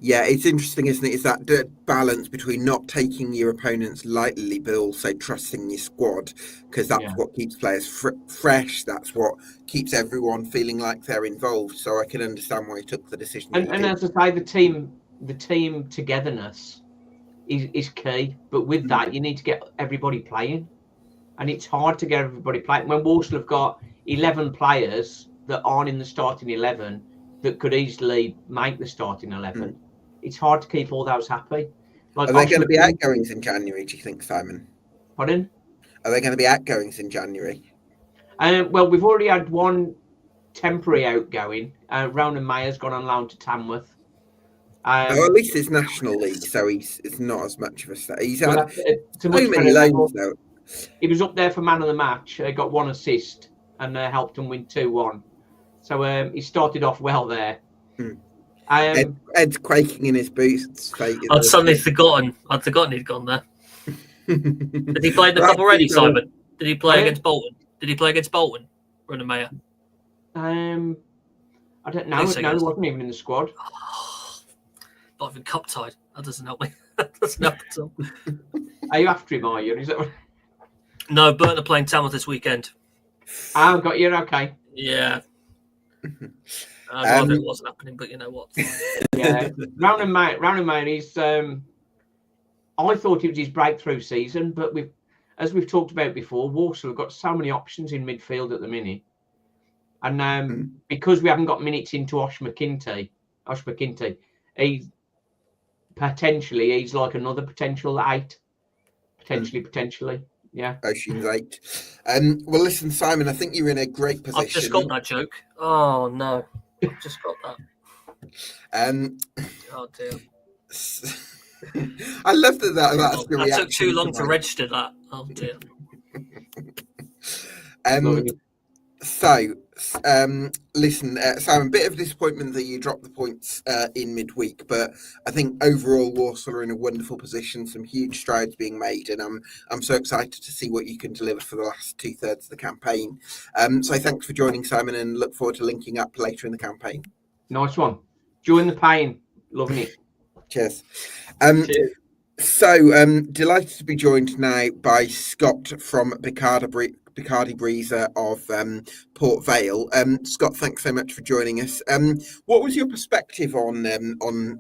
Yeah, it's interesting, isn't it? It's that balance between not taking your opponents lightly, but also trusting your squad, because that's what keeps players fresh. That's what keeps everyone feeling like they're involved. So I can understand why he took the decision. And as I say, the team togetherness is key. But with that, you need to get everybody playing, and it's hard to get everybody playing when Walsall have got 11 players that aren't in the starting 11 that could easily make the starting 11. It's hard to keep all those happy. Are there going to be outgoings in January, do you think, Simon? Pardon? Are there going to be outgoings in January? Well, we've already had one temporary outgoing. Ronan Mayer's gone on loan to Tamworth. At least it's National League, so it's not as much of a... He's had so many loans, though. He was up there for man of the match, got 1 assist, and helped them win 2-1. So he started off well there. Ed's quaking in his boots. I'd suddenly forgotten. I'd forgotten he'd gone there. Did he play in the cup already, Simon? Did he play against Bolton? Ronan Mayer? I don't know. No, he wasn't even in the squad. Not even cup tied. That doesn't help me. That doesn't help at all. Are you after him, are you? Is that what... No, Burton are playing Tamworth this weekend. Oh, got you. Okay. Yeah. I'd rather it wasn't happening, but you know what? Yeah. Round and Main is. I thought it was his breakthrough season, but as we've talked about before, Walsall have got so many options in midfield at the minute, and because we haven't got minutes into Osh McKinty, he's like another potential 8, potentially. Yeah. Ocean's 8. Well, listen, Simon, I think you're in a great position. I've just got that joke. Oh no, I've just got that. Oh dear. I love that. That's the that reaction. took too long to register that. Oh dear. So, listen, Simon, a bit of disappointment that you dropped the points in midweek, but I think overall Walsall are in a wonderful position. Some huge strides being made, and I'm so excited to see what you can deliver for the last 2/3 of the campaign. So thanks for joining, Simon, and look forward to linking up later in the campaign. Nice one. Join the pain. Loving it. Cheers. Cheers. So, delighted to be joined now by Scott from Bacardi Breezer of Port Vale. Scott, thanks so much for joining us. What was your perspective on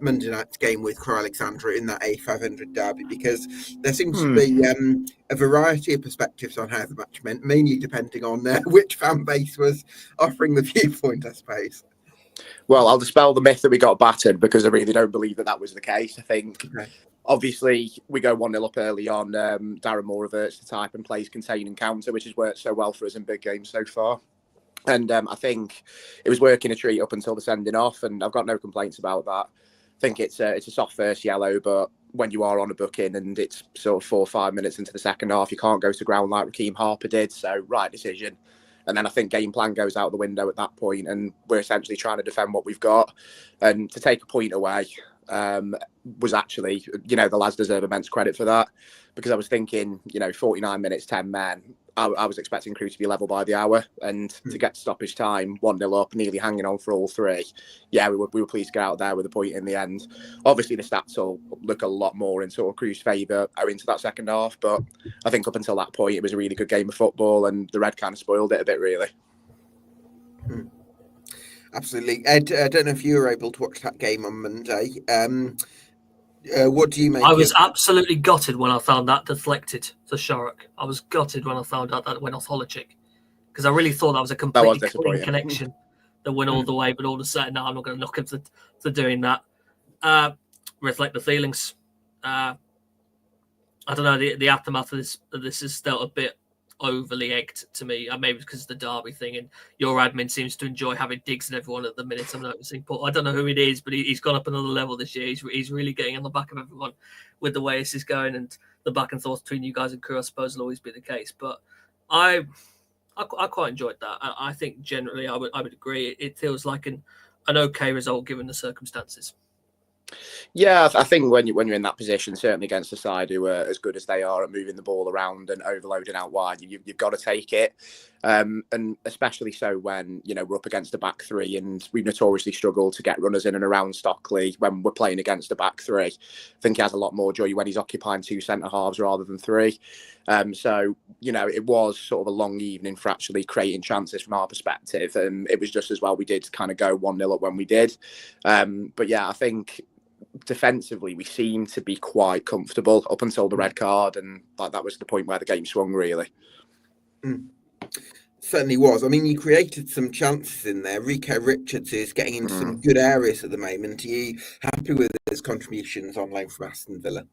Monday night's game with Crewe Alexandra in that A500 derby? Because there seems to be a variety of perspectives on how the match went, mainly depending on which fan base was offering the viewpoint, I suppose. Well, I'll dispel the myth that we got battered, because I really don't believe that was the case. I think, obviously, we go 1-0 up early on. Darren Moore reverts to type and plays contain and counter, which has worked so well for us in big games so far. And I think it was working a treat up until the sending off, and I've got no complaints about that. I think it's a soft first yellow, but when you are on a booking and it's sort of 4 or 5 minutes into the second half, you can't go to ground like Raheem Harper did. So, right decision. And then I think game plan goes out the window at that point, and we're essentially trying to defend what we've got. And to take a point away was actually, the lads deserve immense credit for that, because I was thinking, 49 minutes, 10 men. I was expecting Crewe to be level by the hour, and to get to stoppage time, 1-0 up, nearly hanging on for all 3. Yeah, we were pleased to get out there with a point in the end. Obviously, the stats will look a lot more in sort of Crewe's favour into that second half, but I think up until that point, it was a really good game of football, and the red kind of spoiled it a bit, really. Absolutely. Ed, I don't know if you were able to watch that game on Monday. What do you make? I was absolutely gutted when I found that deflected to Sharrock. I was gutted when I found out that it went off Holochick, because I really thought that was a completely clean connection that went all the way. But all of a sudden, no, I'm not going to knock him for doing that. Reflect the feelings. I don't know. The aftermath of this is still a bit overly egged to me. Maybe because of the derby thing, and your admin seems to enjoy having digs at everyone at the minute. I'm noticing, but I don't know who it is, but he's gone up another level this year. He's really getting on the back of everyone with the way this is going, and the back and forth between you guys and Crewe, I suppose, will always be the case. But I quite enjoyed that. I think generally I would agree. It feels like an okay result given the circumstances. Yeah, I think when you're in that position, certainly against a side who are as good as they are at moving the ball around and overloading out wide, you've got to take it. And especially so when, we're up against a back 3, and we've notoriously struggled to get runners in and around Stockley when we're playing against a back 3. I think he has a lot more joy when he's occupying 2 centre halves rather than 3. So, it was sort of a long evening for actually creating chances from our perspective. And it was just as well we did kind of go 1-0 up when we did. But yeah, I think defensively we seemed to be quite comfortable up until the red card, and that was the point where the game swung, really. Certainly was. I mean, you created some chances in there. Rico Richards is getting into some good areas at the moment. Are you happy with his contributions on loan from Aston Villa?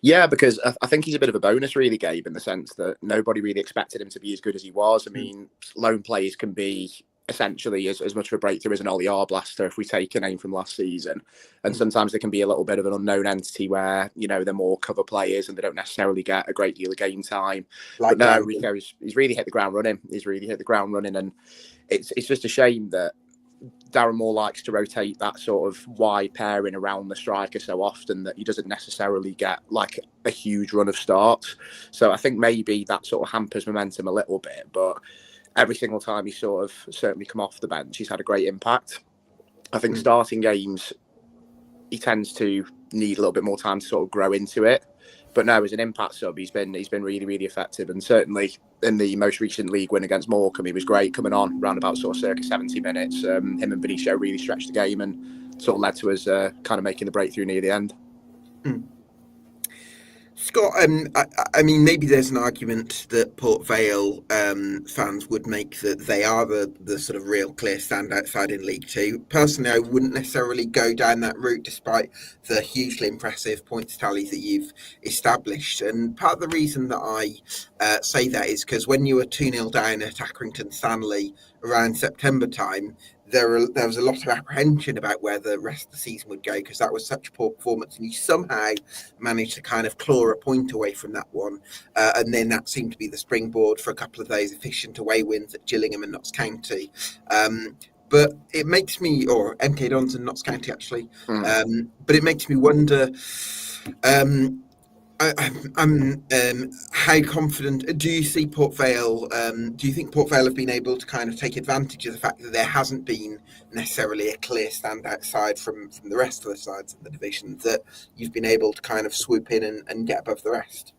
Yeah, because I think he's a bit of a bonus, really, Gabe, in the sense that nobody really expected him to be as good as he was. I mean, loan players can be essentially as much of a breakthrough as an Ollie Arblaster, if we take a name from last season. And sometimes they can be a little bit of an unknown entity where, they're more cover players and they don't necessarily get a great deal of game time. But no, Rico's he's really hit the ground running. And it's just a shame that Darren Moore likes to rotate that sort of wide pairing around the striker so often that he doesn't necessarily get like a huge run of starts. So I think maybe that sort of hampers momentum a little bit, but every single time he's sort of certainly come off the bench, he's had a great impact. I think starting games, he tends to need a little bit more time to sort of grow into it. But no, as an impact sub, he's been really, really effective, and certainly in the most recent league win against Morecambe, he was great coming on round about sort of circa 70 minutes. Him and Benicio really stretched the game and sort of led to us kind of making the breakthrough near the end. Scott, I mean, maybe there's an argument that Port Vale fans would make that they are the sort of real clear standout side in League Two. Personally, I wouldn't necessarily go down that route, despite the hugely impressive points tallies that you've established. And part of the reason that I say that is because when you were 2-0 down at Accrington Stanley around September time, there was a lot of apprehension about where the rest of the season would go, because that was such a poor performance, and you somehow managed to kind of claw a point away from that one, and then that seemed to be the springboard for a couple of those efficient away wins at Gillingham and Notts County. But it makes me, or MK Dons and Notts County actually, but it makes me wonder, I'm how confident do you see Port Vale? Do you think Port Vale have been able to kind of take advantage of the fact that there hasn't been necessarily a clear standout side from the rest of the sides in the division, that you've been able to kind of swoop in and get above the rest?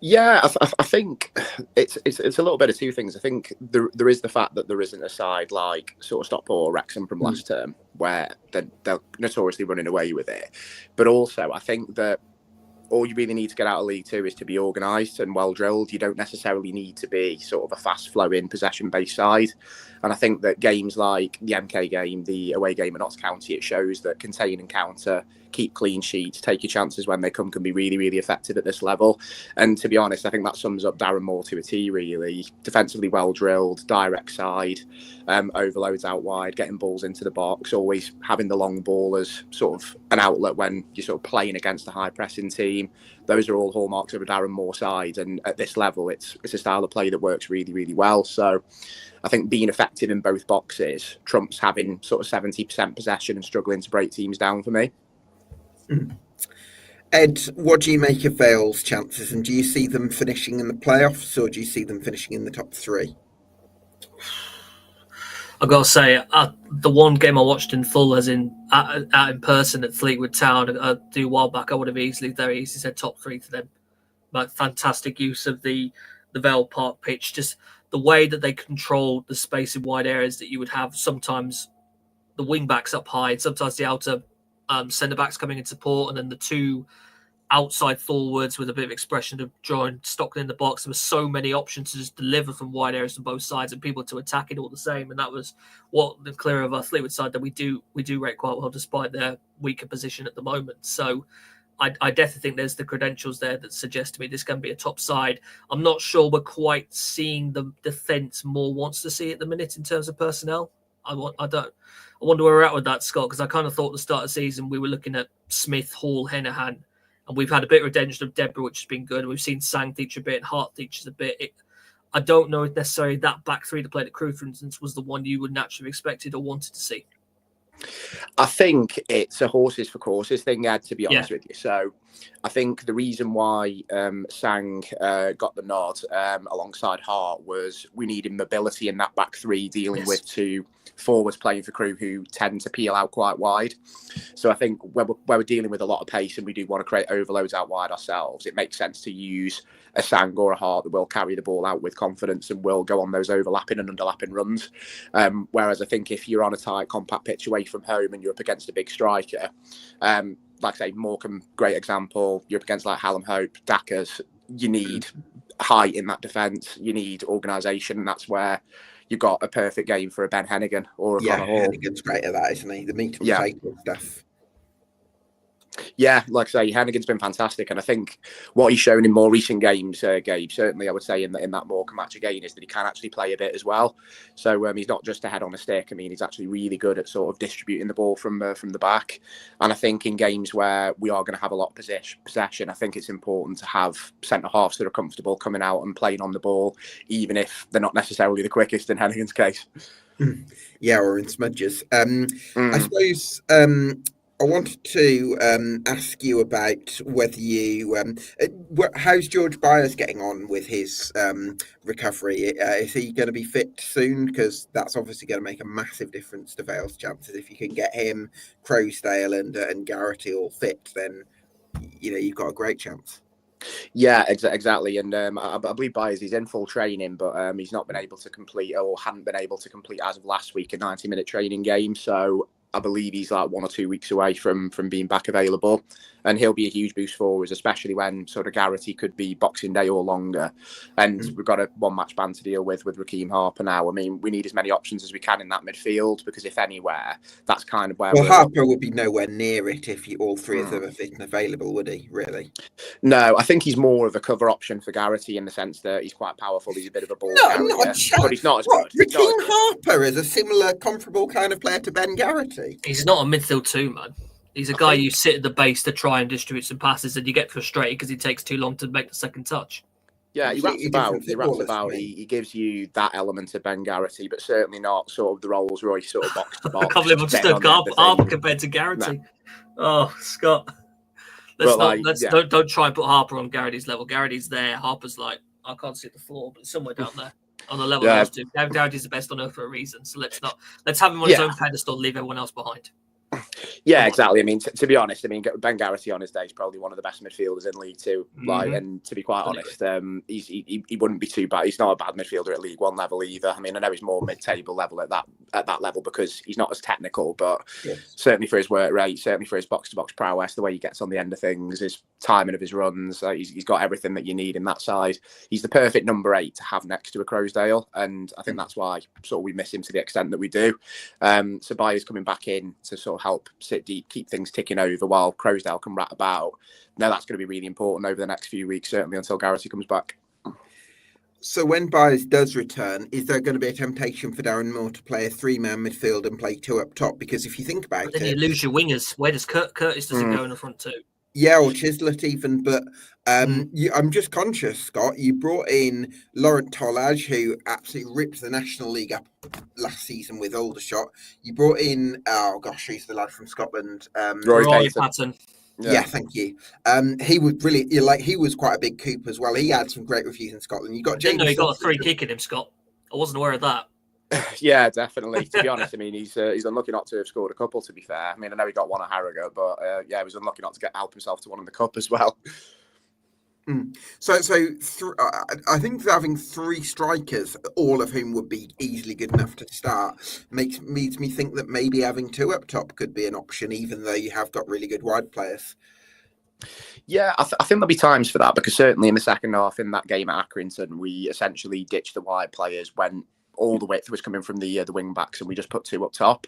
Yeah, I think it's a little bit of two things. I think there is the fact that there isn't a side like sort of Stockport or Wrexham from last term where they're notoriously running away with it, but also I think that all you really need to get out of League Two is to be organised and well drilled. You don't necessarily need to be sort of a fast flowing possession based side. And I think that games like the MK game, the away game at Notts County, it shows that contain and counter, keep clean sheets, take your chances when they come, can be really, really effective at this level. And to be honest, I think that sums up Darren Moore to a T, really. Defensively well drilled, direct side, overloads out wide, getting balls into the box, always having the long ball as sort of an outlet when you're sort of playing against a high pressing team. Those are all hallmarks of a Darren Moore side. And at this level, it's a style of play that works really, really well. So I think being effective in both boxes trumps having sort of 70% possession and struggling to break teams down for me. Ed, what do you make of Vale's chances, and do you see them finishing in the playoffs, or do you see them finishing in the top three? I've got to say, the one game I watched in full, as in out in person at Fleetwood Town a while back, I would have very easily said top three to them. But fantastic use of the Vale Park pitch, just the way that they controlled the space in wide areas that you would have sometimes the wing backs up high, and sometimes the outer centre backs coming in support, and then the two outside forwards with a bit of expression of drawing Stockton in the box. There were so many options to just deliver from wide areas on both sides and people to attack it all the same. And that was what the clear of our Fleetwood side that we do rate quite well, despite their weaker position at the moment. So I definitely think there's the credentials there that suggest to me this can be a top side. I'm not sure we're quite seeing the defence Moore wants to see at the minute in terms of personnel. I wonder where we're at with that, Scott, because I kind of thought at the start of the season we were looking at Smith, Hall, Henahan, and we've had a bit of redemption of Deborah, which has been good. We've seen Sang feature a bit, Hart features a bit. I don't know if necessarily that back three that played at Crewe, for instance, was the one you would naturally have expected or wanted to see. I think it's a horses for courses thing, Ed, to be honest with you. So I think the reason why Sang got the nod alongside Hart was we needed mobility in that back three, dealing with two forwards playing for Crewe who tend to peel out quite wide. So I think where we're dealing with a lot of pace and we do want to create overloads out wide ourselves, it makes sense to use a Sang or a Hart that will carry the ball out with confidence and will go on those overlapping and underlapping runs. Whereas I think if you're on a tight, compact pitch away from home and you're up against a big striker, like I say, Morecambe, great example, you're up against like Hallam Hope, Dackers, you need height in that defence, you need organisation, and that's where you've got a perfect game for a Ben Hennigan or a Connor Hall. Hennigan's great at that, isn't he? The meat and potato stuff. Yeah, like I say, Hennigan's been fantastic, and I think what he's shown in more recent games, Gabe, certainly I would say in that Morecambe match again, is that he can actually play a bit as well. So he's not just a head on a stick. I mean, he's actually really good at sort of distributing the ball from the back. And I think in games where we are going to have a lot of possession, I think it's important to have centre halves that are comfortable coming out and playing on the ball, even if they're not necessarily the quickest in Hennigan's case. Yeah, or in smudges. I suppose I wanted to ask you about whether you how's George Byers getting on with his recovery? Is he going to be fit soon? Because that's obviously going to make a massive difference to Vale's chances. If you can get him, Crowsdale and Garrity all fit, then you've got a great chance. Yeah, exactly. And I believe Byers he's in full training, but he's not been able to complete or hadn't been able to complete as of last week a 90-minute training game. So I believe he's like 1 or 2 weeks away from being back available, and he'll be a huge boost for us, especially when sort of Garrity could be Boxing Day or longer, and we've got a 1-match ban to deal with Raheem Harper now. I mean, we need as many options as we can in that midfield, because if anywhere, that's kind of where. Well, Harper would be nowhere near it if all three of them are fit and available, would he? Really? No, I think he's more of a cover option for Garrity in the sense that he's quite powerful. He's a bit of a ball No, carrier, not a chance. but he's not as What, good. Raheem Harper is a similar, comparable kind of player to Ben Garrity. He's not a midfield two, man. He's a guy you sit at the base to try and distribute some passes, and you get frustrated because he takes too long to make the second touch. Yeah, he raps about. He He gives you that element of Ben Garrity, but certainly not sort of the Rolls Royce sort of box to box. I can't believe I've just heard Harper compared to Garrity. No. Oh, Scott. Don't try and put Harper on Garrity's level. Garrity's there. Harper's like, I can't see the floor, but it's somewhere down there on the level of those two. Garrity's the best on earth for a reason. So let's have him on his own pedestal, leave everyone else behind. Yeah, exactly. I mean, to be honest, I mean, Ben Garrity on his day is probably one of the best midfielders in League Two. Like, and to be quite honest, he wouldn't be too bad. He's not a bad midfielder at League One level either. I mean, I know he's more mid-table level at that level because he's not as technical, but certainly for his work rate, certainly for his box-to-box prowess, the way he gets on the end of things, his timing of his runs, he's got everything that you need in that side. He's the perfect number 8 to have next to a Croasdale, and I think that's why sort of we miss him to the extent that we do. So Byers coming back in to sort of help sit deep, keep things ticking over while Croasdale can rat about. Now that's going to be really important over the next few weeks, certainly until Garrity comes back. So when Byers does return, is there going to be a temptation for Darren Moore to play a 3-man midfield and play 2 up top? Because if you think about it, then you lose your wingers. Where does Curtis doesn't go in the front two? Yeah, or Chislett even, but I'm just conscious, Scott, you brought in Laurent Tolaj, who absolutely ripped the National League up last season with Aldershot. You brought in, who's the lad from Scotland? Roy Patton. Yeah, thank you. He was brilliant. He was quite a big coup as well. He had some great reviews in Scotland. You got James. He got a free kick in him, Scott. I wasn't aware of that. Yeah, definitely. To be honest, I mean, he's unlucky not to have scored a couple. To be fair, I mean, I know he got one at Harrogate, but he was unlucky not to help himself to one in the cup as well. So I think having 3 strikers, all of whom would be easily good enough to start, makes me think that maybe having 2 up top could be an option, even though you have got really good wide players. Yeah, I think there'll be times for that, because certainly in the second half in that game at Accrington, we essentially ditched the wide players when all the width was coming from the wing backs, and we just put 2 up top,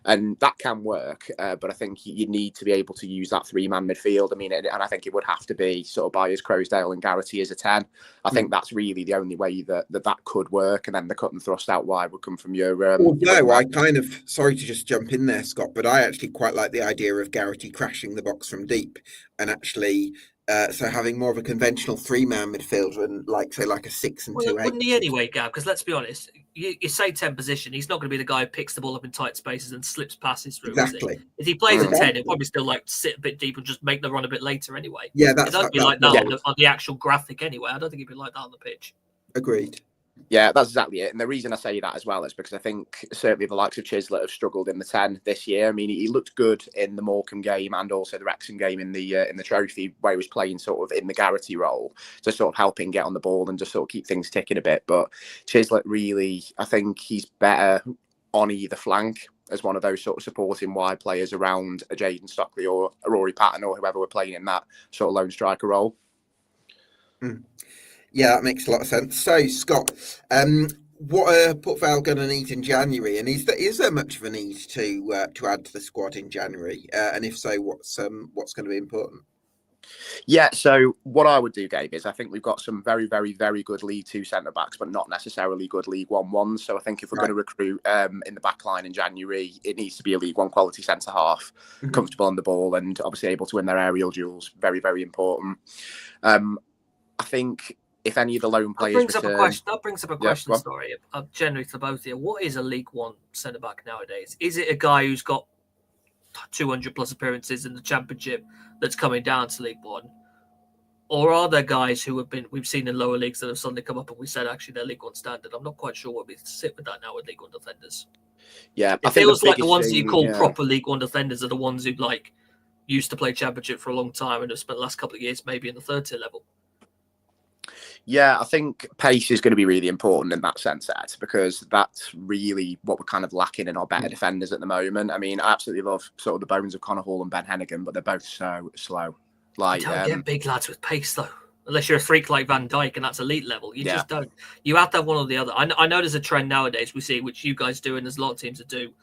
and that can work. But I think you need to be able to use that 3-man midfield. I mean, and I think it would have to be sort of Byers, Croasdale, and Garrity as a 10. I think that's really the only way that could work, and then the cut and thrust out wide would come from your. Although I kind of, sorry to just jump in there, Scott, but I actually quite like the idea of Garrity crashing the box from deep and actually. So having more of a conventional 3-man midfielder and like a 6 and 2-8. Wouldn't he anyway, Gav? Because let's be honest, you say 10 position, he's not going to be the guy who picks the ball up in tight spaces and slips passes through. Exactly. If he plays a 10, he'll probably still sit a bit deep and just make the run a bit later anyway. Yeah, that's be like that on the actual graphic anyway. I don't think it'd be like that on the pitch. Agreed. Yeah, that's exactly it. And the reason I say that as well is because I think certainly the likes of Chislett have struggled in the 10 this year. I mean, he looked good in the Morecambe game and also the Wrexham game in the trophy, where he was playing sort of in the Garrity role to sort of help him get on the ball and just sort of keep things ticking a bit. But Chislett really, I think he's better on either flank as one of those sort of supporting wide players around a Jayden Stockley or a Rory Patton or whoever we're playing in that sort of lone striker role. Yeah, that makes a lot of sense. So, Scott, what are Port Vale going to need in January, and is there much of a need to add to the squad in January? And if so, what's going to be important? Yeah, so what I would do, Gabe, is I think we've got some very, very, very good League 2 centre-backs, but not necessarily good League 1 ones. So I think if we're going to recruit in the back line in January, it needs to be a League 1 quality centre-half, comfortable on the ball and obviously able to win their aerial duels. Very, very important. I think if any of the lone players that brings up a question, sorry, generally for both of you. What is a League 1 centre-back nowadays? Is it a guy who's got 200 plus appearances in the Championship that's coming down to League 1? Or are there guys who we've seen in lower leagues that have suddenly come up and we said actually they're League 1 standard? I'm not quite sure where we sit with that now with League 1 defenders. Yeah, it feels like the ones that you call proper League 1 defenders are the ones who used to play Championship for a long time and have spent the last couple of years maybe in the third tier level. Yeah, I think pace is going to be really important in that sense, Ed, because that's really what we're kind of lacking in our better defenders at the moment. I mean, I absolutely love sort of the bones of Connor Hall and Ben Hennigan, but they're both so slow. Like, You don't get big lads with pace, though. Unless you're a freak like Van Dijk, and that's elite level. You just don't. You have to have one or the other. I know there's a trend nowadays we see, which you guys do, and there's a lot of teams that do.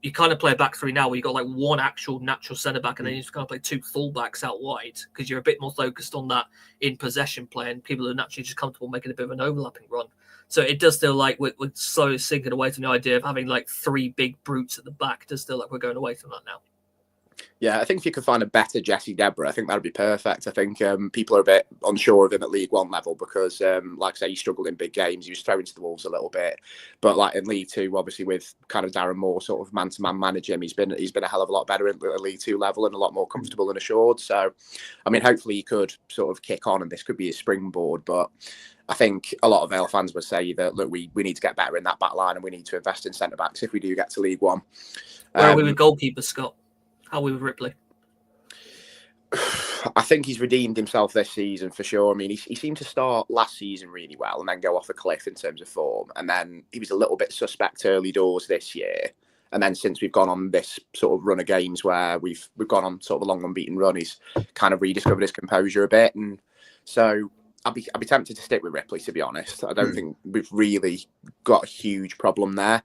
You kind of play a back three now where you've got like one actual natural centre back and then you just kind of play two full-backs out wide because you're a bit more focused on that in possession play and people are naturally just comfortable making a bit of an overlapping run. So it does feel like we're slowly sinking away from the idea of having like three big brutes at the back. It does feel like we're going away from that now. Yeah, I think if you could find a better Jesse Deborah, I think that would be perfect. I think people are a bit unsure of him at League One level because, like I say, he struggled in big games. He was thrown to the wolves a little bit. But like in League Two, obviously with kind of Darren Moore sort of man-to-man manage him, he's been a hell of a lot better at League Two level and a lot more comfortable and assured. So, I mean, hopefully he could sort of kick on and this could be his springboard. But I think a lot of Vale fans would say that, look, we need to get better in that back line and we need to invest in centre-backs if we do get to League One. Where are we with goalkeepers, Scott? How are we with Ripley? I think he's redeemed himself this season for sure. I mean, he seemed to start last season really well and then go off a cliff in terms of form. And then he was a little bit suspect early doors this year. And then since we've gone on this sort of run of games where we've gone on sort of a long unbeaten run, he's kind of rediscovered his composure a bit. And so I'd be tempted to stick with Ripley, to be honest. I don't think we've really got a huge problem there.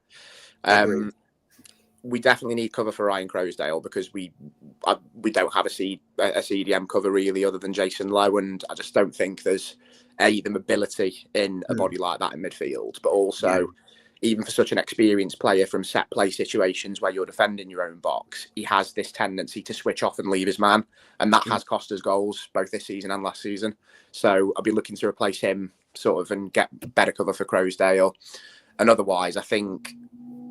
We definitely need cover for Ryan Croasdale because we don't have a CDM cover really other than Jason Lowe, and I just don't think there's the mobility in a body like that in midfield, but also even for such an experienced player from set play situations where you're defending your own box, he has this tendency to switch off and leave his man, and that has cost us goals both this season and last season. So I'll be looking to replace him sort of and get better cover for Croasdale, and otherwise I think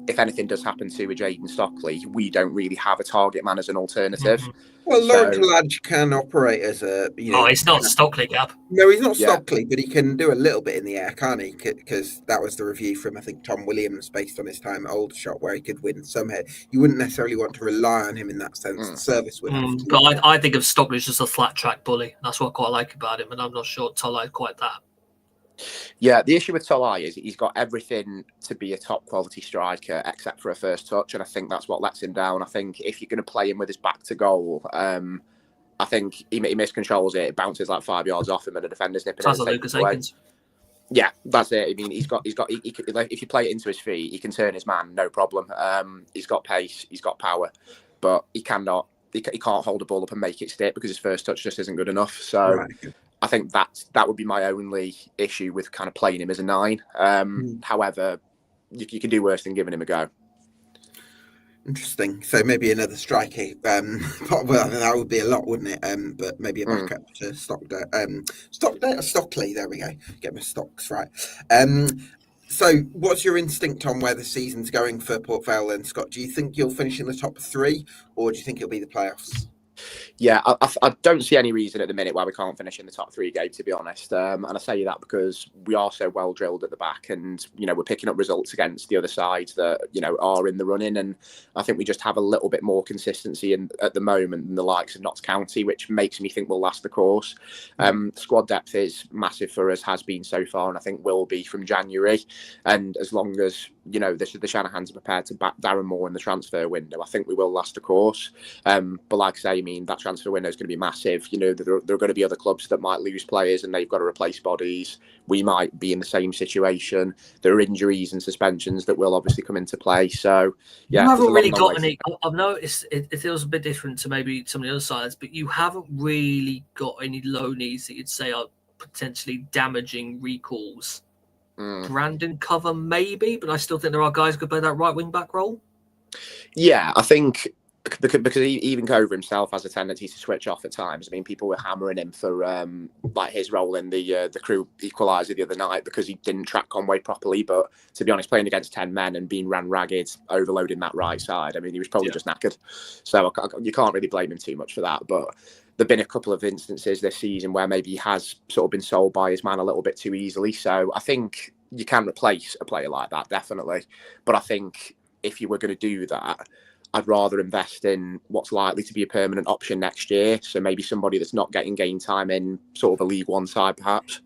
if anything does happen to Jayden Stockley, we don't really have a target man as an alternative. Well, Lawrence Ladge can operate as a... it's not Stockley, Gab. No, he's not Stockley, but he can do a little bit in the air, can't he? Because that was the review from, I think, Tom Williams, based on his time at Aldershot, where he could win some head. You wouldn't necessarily want to rely on him in that sense. The service would have to. But I think of Stockley as just a flat track bully. That's what I quite like about him, and I'm not sure Tolai is quite that. Yeah, the issue with Tolai is he's got everything to be a top quality striker except for a first touch, and I think that's what lets him down. I think if you're going to play him with his back to goal, I think he miscontrols it. It bounces like 5 yards off him, and the defender's nipping Sounds like Lucas Akins. Yeah, that's it. I mean, he's got. If you play it into his feet, he can turn his man, no problem. He's got pace, he's got power, but he cannot. He can't hold the ball up and make it stick because his first touch just isn't good enough. So. Right. I think that would be my only issue with kind of playing him as a 9. However, you can do worse than giving him a go. Interesting. So maybe another striker. Well, that would be a lot, wouldn't it? But maybe a backup to Stockley. There we go. Get my stocks right. So what's your instinct on where the season's going for Port Vale then, Scott? Do you think you'll finish in the top 3 or do you think it'll be the playoffs? Yeah, I don't see any reason at the minute why we can't finish in the top 3 game, to be honest. And I say that because we are so well drilled at the back and, we're picking up results against the other sides that, are in the running. And I think we just have a little bit more consistency at the moment than the likes of Notts County, which makes me think we'll last the course. Squad depth is massive for us, has been so far, and I think will be from January. And as long as, the Shanahans are prepared to back Darren Moore in the transfer window, I think we will last the course. But like I say, that transfer window is going to be massive. There are going to be other clubs that might lose players and they've got to replace bodies. We might be in the same situation. There are injuries and suspensions that will obviously come into play. So, yeah. You haven't really got any... I've noticed it feels a bit different to maybe some of the other sides, but you haven't really got any low knees that you'd say are potentially damaging recalls. Brandon Cover maybe, but I still think there are guys who could play that right wing back role. Yeah, I think because even Cover himself has a tendency to switch off at times. People were hammering him for his role in the Crew equaliser the other night because he didn't track Conway properly. But to be honest, playing against 10 men and being ran ragged, overloading that right side, he was probably just knackered. So you can't really blame him too much for that. But there've been a couple of instances this season where maybe he has sort of been sold by his man a little bit too easily. So I think you can replace a player like that, definitely. But I think if you were going to do that, I'd rather invest in what's likely to be a permanent option next year. So maybe somebody that's not getting game time in sort of a League One side, perhaps.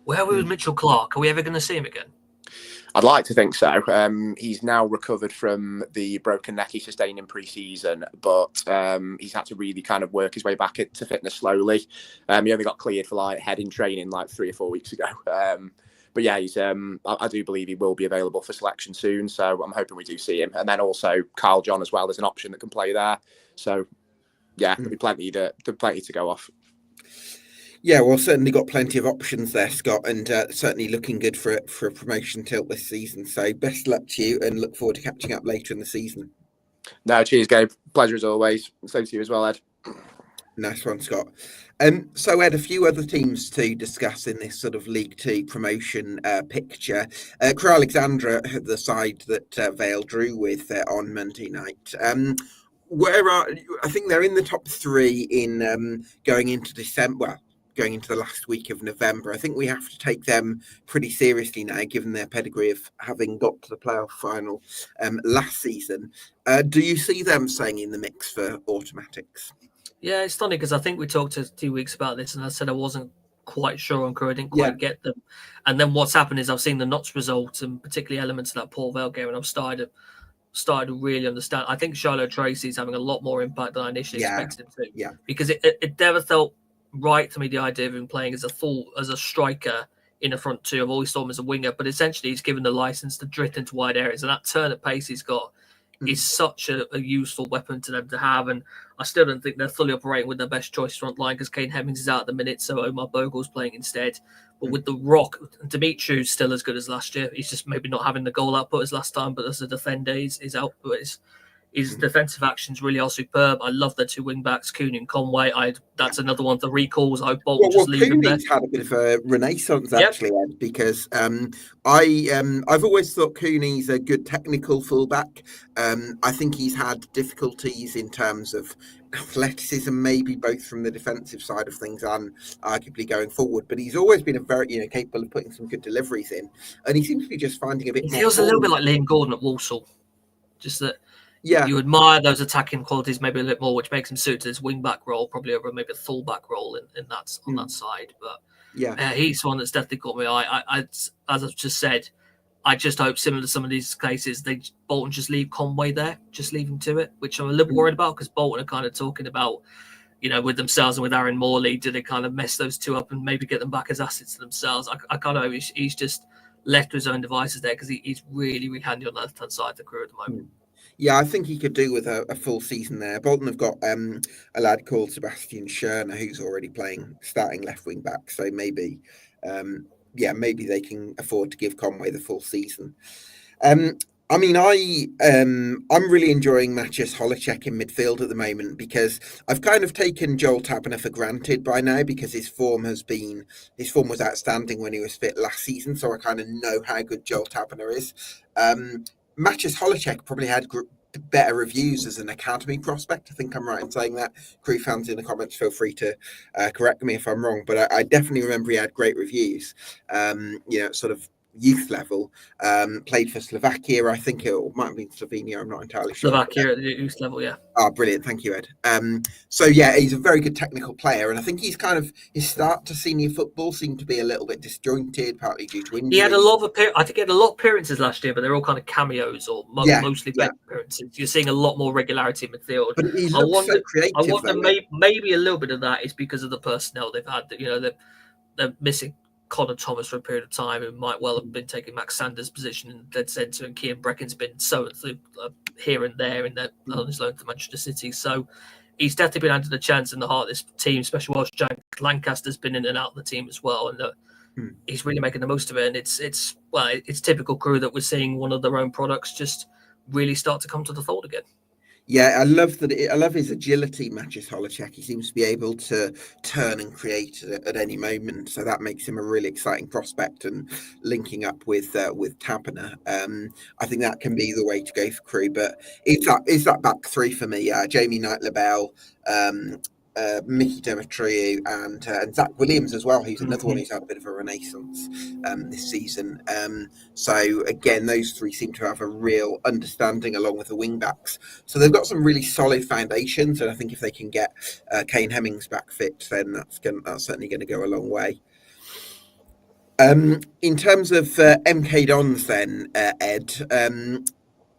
Where are we with Mitchell Clark? Are we ever going to see him again? I'd like to think so. He's now recovered from the broken neck he sustained in pre-season, but he's had to really kind of work his way back to fitness slowly. He only got cleared for like heading training like 3 or 4 weeks ago. But yeah, he's. I do believe he will be available for selection soon, so I'm hoping we do see him. And then also Kyle John as well as an option that can play there. So yeah, there'll be plenty to go off. Yeah, well, certainly got plenty of options there, Scott, and certainly looking good for a promotion tilt this season. So best luck to you, and look forward to catching up later in the season. No, cheers, Gabe. Pleasure as always. Same to you as well, Ed. Nice one, Scott. So Ed, a few other teams to discuss in this sort of League Two promotion picture. Crewe Alexandra, the side that Vale drew with on Monday night. I think they're in the top 3 in going into December. Well, going into the last week of November. I think we have to take them pretty seriously now, given their pedigree of having got to the playoff final last season. Do you see them staying in the mix for automatics? Yeah, it's funny because I think we talked 2 weeks about this, and I said I wasn't quite sure on Crewe. I didn't quite get them. And then what's happened is I've seen the Notts results and particularly elements of that Port Vale game, and I've started to really understand. I think Charlotte Tracy's having a lot more impact than I initially expected him to. Yeah. Because it never felt right to me, the idea of him playing as a striker in a front two. I've always thought him as a winger, but essentially he's given the license to drift into wide areas, and that turn at pace he's got is such a useful weapon to them to have. And I still don't think they're fully operating with their best choice front line because Kane Hemmings is out at the minute, so Omar Bogle's playing instead. But with the Rock, Dimitri's still as good as last year. He's just maybe not having the goal output as last time, but as a defender, his output his defensive actions really are superb. I love their 2 wing backs, Cooney and Conway. That's another one for recalls. I hope Bolton just leave him there. Cooney's had a bit of a renaissance actually, Ed, because I've always thought Cooney's a good technical fullback. I think he's had difficulties in terms of athleticism, maybe both from the defensive side of things and arguably going forward. But he's always been a very capable of putting some good deliveries in, and he seems to be just finding a bit. He feels a little bit like Liam Gordon at Walsall, just that. Yeah, you admire those attacking qualities maybe a little more, which makes him suited to his wing back role, probably over maybe a full back role in that on that side. But he's one that's definitely caught my eye. I as I've just said, I just hope similar to some of these cases, Bolton just leave Conway there, just leave him to it, which I'm a little worried about because Bolton are kind of talking about, with themselves and with Aaron Morley, do they kind of mess those two up and maybe get them back as assets to themselves? I kind of hope he's just left to his own devices there because he's really, really handy on the left hand side of the Crewe at the moment. Yeah, I think he could do with a full season there. Bolton have got a lad called Sebastian Schörner who's already starting left wing back. So maybe they can afford to give Conway the full season. I'm really enjoying Maciej Holacek in midfield at the moment because I've kind of taken Joel Tabner for granted by now because his form was outstanding when he was fit last season. So I kind of know how good Joel Tabner is. Maciej Holacek probably had better reviews as an academy prospect. I think I'm right in saying that. Crewe fans in the comments, feel free to correct me if I'm wrong, but I definitely remember he had great reviews. Sort of youth level, played for Slovakia, I think, it might have been Slovenia, I'm not entirely sure. Slovakia at the youth level, yeah. Oh, brilliant, thank you, Ed. He's a very good technical player, and I think his his start to senior football seemed to be a little bit disjointed, partly due to injury. He had a lot of appearances last year, but they're all kind of cameos or mostly appearances. You're seeing a lot more regularity in midfield. But he looks so creative. I wonder maybe a little bit of that is because of the personnel they've had. They're missing Connor Thomas for a period of time, who might well have been taking Max Sanders' position in dead centre, and Cian Brecken's been so here and there on his loan to Manchester City. So he's definitely been handed a chance in the heart of this team, especially whilst Jack Lancaster's been in and out of the team as well, and he's really making the most of it. And it's typical Crewe that we're seeing one of their own products just really start to come to the fold again. Yeah, I love his agility, Maciej Holacek. He seems to be able to turn and create at any moment, so that makes him a really exciting prospect. And linking up with Tabner, I think that can be the way to go for Crewe. But it's that back three for me. Jamie Knight-Labelle, Mickey Demetriou and Zach Williams as well, who's another one who's had a bit of a renaissance this season. So again, those three seem to have a real understanding along with the wing backs. So they've got some really solid foundations, and I think if they can get Kane Hemmings back fit, then that's certainly going to go a long way. In terms of MK Dons then, Ed,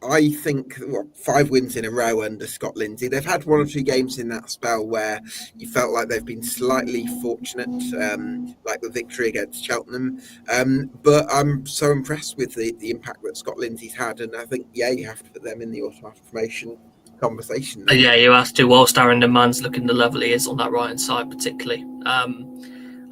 I think 5 wins in a row under Scott Lindsay. They've had 1 or 2 games in that spell where you felt like they've been slightly fortunate, like the victory against Cheltenham. But I'm so impressed with the impact that Scott Lindsay's had, and I think, you have to put them in the automatic formation conversation. Yeah, you have to, whilst Aaron Demand's looking the level he is on that right-hand side particularly.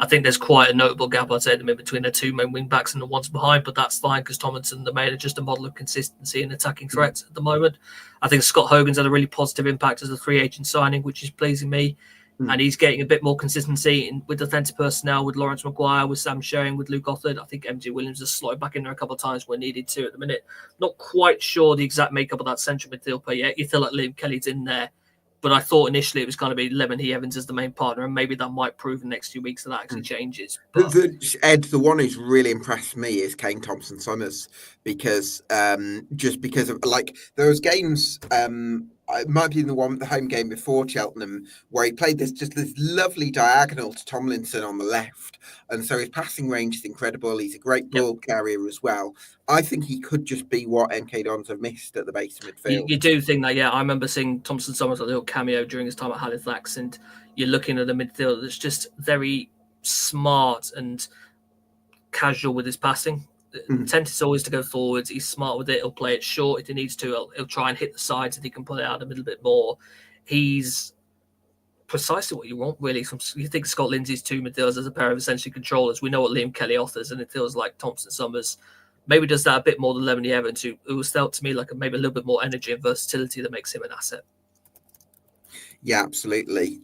I think there's quite a notable gap, I'd say, at the minute between the 2 main wing backs and the ones behind, but that's fine because Tomlinson and the main are just a model of consistency and attacking threats at the moment. I think Scott Hogan's had a really positive impact as a free agent signing, which is pleasing me. And he's getting a bit more consistency with defensive personnel, with Lawrence Maguire, with Sam Showing, with Luke Gothard. I think MJ Williams has slotted back in there a couple of times when needed to at the minute. Not quite sure the exact makeup of that central midfield play yet. You feel like Liam Kelly's in there. But I thought initially it was going to be Lemon He Evans as the main partner, and maybe that might prove in the next few weeks that actually changes. But Ed, the one who's really impressed me is Kane Thompson-Summers, because just because of those games. It might be the home game before Cheltenham, where he played this lovely diagonal to Tomlinson on the left, and so his passing range is incredible. He's a great ball carrier as well. I think he could just be what MK Dons have missed at the base of midfield. You do think that, I remember seeing Thompson-Summers a little cameo during his time at Halifax, and you're looking at a midfield that's just very smart and casual with his passing. Intent is always to go forwards. He's smart with it. He'll play it short if he needs to. He'll try and hit the sides if he can pull it out a little bit more. He's precisely what you want, really. You think Scott Lindsay's 2 midfielders as a pair of essentially controllers. We know what Liam Kelly offers, and it feels like Thompson-Summers maybe does that a bit more than Lemony Evans, who was felt to me like maybe a little bit more energy and versatility that makes him an asset. Yeah, absolutely.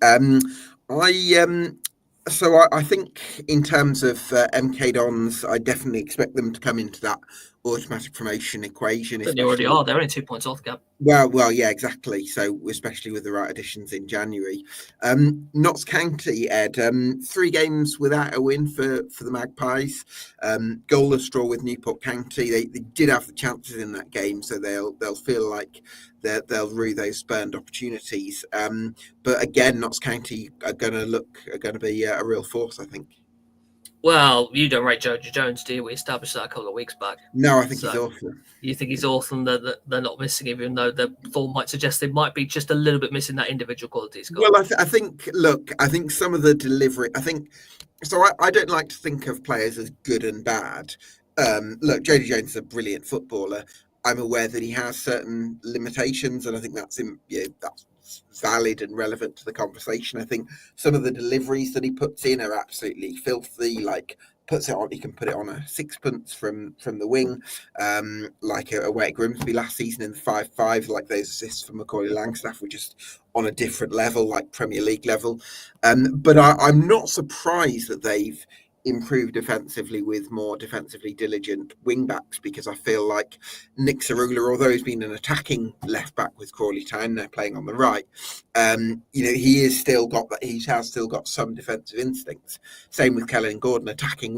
I think in terms of MK Dons, I definitely expect them to come into that automatic promotion equation. They already are. They're only 2 points off the gap. Well, yeah, exactly. So especially with the right additions in January. Notts County, Ed, 3 games without a win for the Magpies. Goalless draw with Newport County. They did have the chances in that game, so they'll feel like they'll rue those spurned opportunities. But again, Notts County are going to be a real force, I think. Well, you don't rate Jojo Jones, do you? We established that a couple of weeks back. No, I think he's awful. You think he's awesome that they're not missing him, even though the form might suggest they might be just a little bit missing that individual quality. Well, I think some of the delivery, I don't like to think of players as good and bad. Look, Jojo Jones is a brilliant footballer. I'm aware that he has certain limitations, and I think that's valid and relevant to the conversation. I think some of the deliveries that he puts in are absolutely filthy. He can put it on a sixpence from the wing, like away at Grimsby last season in the 5-5. Like those assists from Macaulay Langstaff were just on a different level, like Premier League level. But I'm not surprised that they've improved defensively with more defensively diligent wing backs, because I feel like Nick Cerula, although he's been an attacking left back with Crawley Town, they're playing on the right, he has still got some defensive instincts. Same with Kellen Gordon, attacking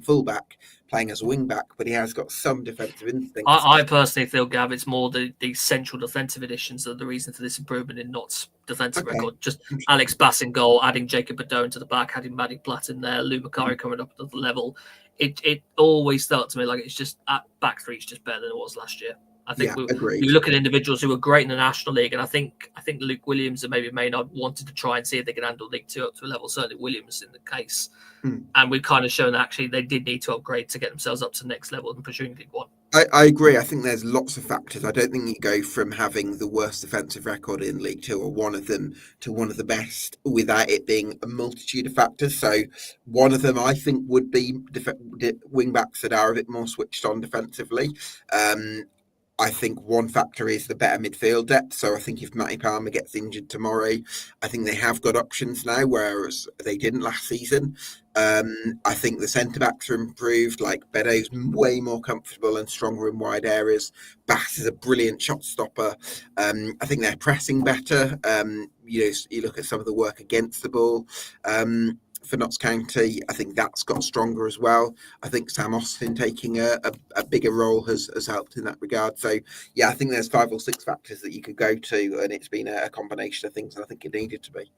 full back, playing as a wing back, but he has got some defensive instincts. I personally feel, Gav, it's more the central defensive additions that are the reason for this improvement in Notts' defensive record. Just Alex Bass in goal, adding Jacob Badone to the back, adding Maddie Platt in there, Lou Macari coming up to the level. It always felt to me like it's just at back three, it's just better than it was last year. I think you look at individuals who were great in the National League, and I think Luke Williams and maybe Maynard wanted to try and see if they could handle League Two up to a level. Certainly Williams in the case, and we've kind of shown that actually they did need to upgrade to get themselves up to the next level and pursuing League One. I agree. I think there's lots of factors. I don't think you go from having the worst defensive record in League Two or one of them to one of the best without it being a multitude of factors. So one of them, I think, would be wing backs that are a bit more switched on defensively. I think one factor is the better midfield depth. So I think if Matty Palmer gets injured tomorrow, I think they have got options now, whereas they didn't last season. I think the centre backs are improved. Like Beddo's way more comfortable and stronger in wide areas. Bass is a brilliant shot stopper. I think they're pressing better. You look at some of the work against the ball. For Notts County, I think that's got stronger as well. I think Sam Austin taking a bigger role has helped in that regard. So, yeah, I think there's 5 or 6 factors that you could go to, and it's been a combination of things, and I think it needed to be.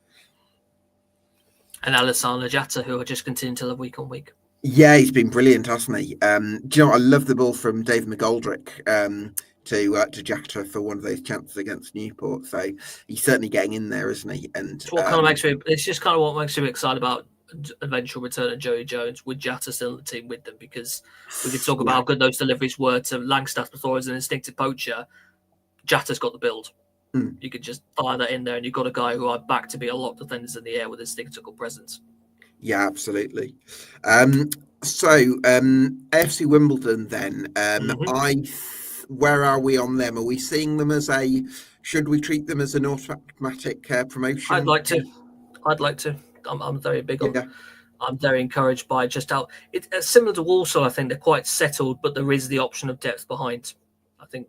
And Alassane Jatta, who are just continuing to live week on week. Yeah, he's been brilliant, hasn't he? Do you know what? I love the ball from David McGoldrick to Jatta for one of those chances against Newport. So he's certainly getting in there, isn't he? And it's just kind of what makes me excited about eventual return of Joey Jones with Jatta still in the team with them, because we could talk about how good those deliveries were to Langstaff before as an instinctive poacher. Jatta's got the build. You could just fire that in there, and you've got a guy who are back to be a lot of defenders in the air with his instinctive presence. Yeah, absolutely. AFC Wimbledon then. Where are we on them? Are we seeing them should we treat them as an automatic promotion? I'd like to. I'm very big on. Yeah. I'm very encouraged by just how it's similar to Walsall. I think they're quite settled, but there is the option of depth behind. I think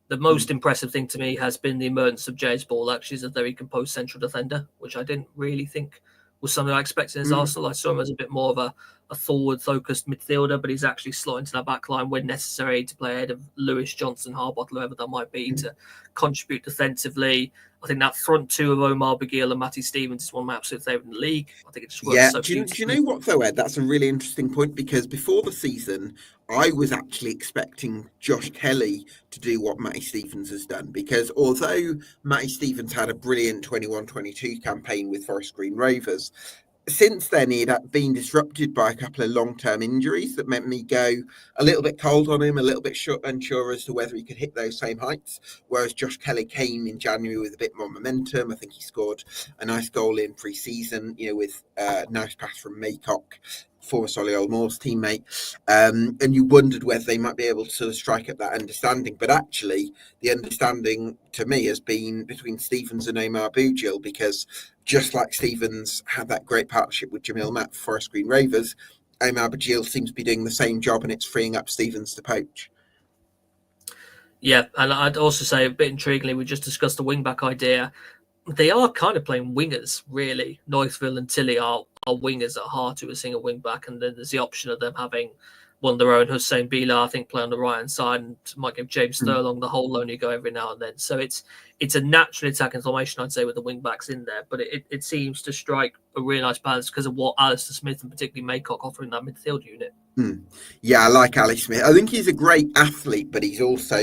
the most impressive thing to me has been the emergence of James Ball. Actually, is a very composed central defender, which I didn't really think was something I expected as Arsenal. I saw him as a bit more of a forward-focused midfielder, but he's actually slotting into that back line when necessary to play ahead of Lewis, Johnson, Harbottle, whoever that might be, to contribute defensively. I think that front two of Omar Bagil and Matty Stevens is one of my absolute favourite in the league. I think it just works so do you know what, though, Ed? That's a really interesting point, because before the season, I was actually expecting Josh Kelly to do what Matty Stevens has done, because although Matty Stevens had a brilliant 21-22 campaign with Forest Green Rovers, since then he had been disrupted by a couple of long-term injuries that meant me go a little bit cold on him, a little bit unsure as to whether he could hit those same heights, whereas Josh Kelly came in January with a bit more momentum. I think he scored a nice goal in pre-season, with a nice pass from Maycock, former Solihull Moors teammate, and you wondered whether they might be able to sort of strike up that understanding. But actually, the understanding to me has been between Stevens and Omar Bagil, because just like Stevens had that great partnership with Jamil Matt for Forest Green Rovers, Omar Bagil seems to be doing the same job, and it's freeing up Stevens to poach. Yeah, and I'd also say, a bit intriguingly, we just discussed the wing-back idea. They are kind of playing wingers, really. Northville and Tilly are wingers at heart, who are seeing a wing-back, and then there's the option of them having one of their own, Hussein Bila, I think, play on the right-hand side, and might give James Thurlong the whole lonely go every now and then. So it's a natural attacking formation, I'd say, with the wing-backs in there, but it seems to strike a really nice balance because of what Alistair Smith and particularly Maycock offer in that midfield unit. Yeah, I like Ali Smith. I think he's a great athlete, but he's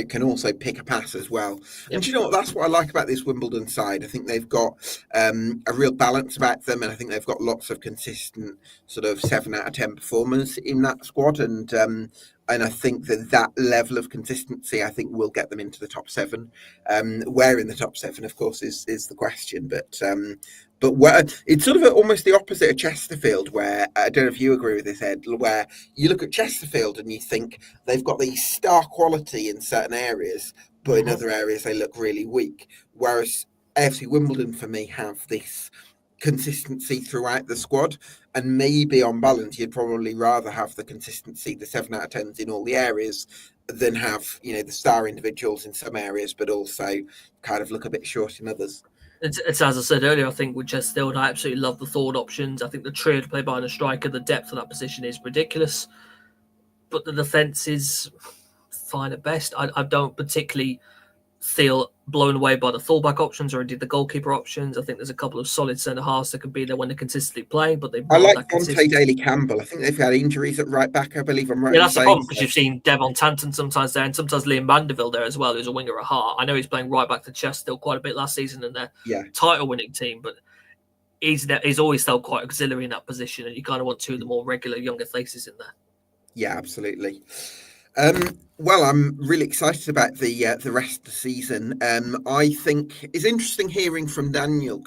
can also pick a pass as well. Yep. And you know what? That's what I like about this Wimbledon side. I think they've got a real balance about them, and I think they've got lots of consistent sort of 7 out of 10 performers in that squad. And I think that level of consistency, I think, will get them into the top 7. Where in the top 7, of course, is the question. But where it's sort of almost the opposite of Chesterfield, where I don't know if you agree with this, Ed, where you look at Chesterfield and you think they've got the star quality in certain areas, but in other areas they look really weak. Whereas AFC Wimbledon, for me, have this consistency throughout the squad, and maybe on balance, you'd probably rather have the consistency, the 7 out of 10s in all the areas, than have the star individuals in some areas, but also kind of look a bit short in others. It's as I said earlier, I think with Chesterfield, I absolutely love the forward options. I think the trio to play behind a striker, the depth of that position is ridiculous. But the defence is fine at best. I don't particularly feel blown away by the fullback options or indeed the goalkeeper options. I think there's a couple of solid centre halves that can be there when they're consistently playing, but I like Fonte Daly Campbell. I think they've had injuries at right back, I believe. I'm right. Yeah, that's the problem, because you've seen Devon Tanton sometimes there, and sometimes Liam Mandeville there as well, who's a winger at heart. I know he's playing right back to Chesterfield quite a bit last season in their title-winning team, but he's always felt quite auxiliary in that position, and you kind of want 2 of the more regular younger faces in there. Yeah, absolutely. Well, I'm really excited about the rest of the season. I think it's interesting hearing from Daniel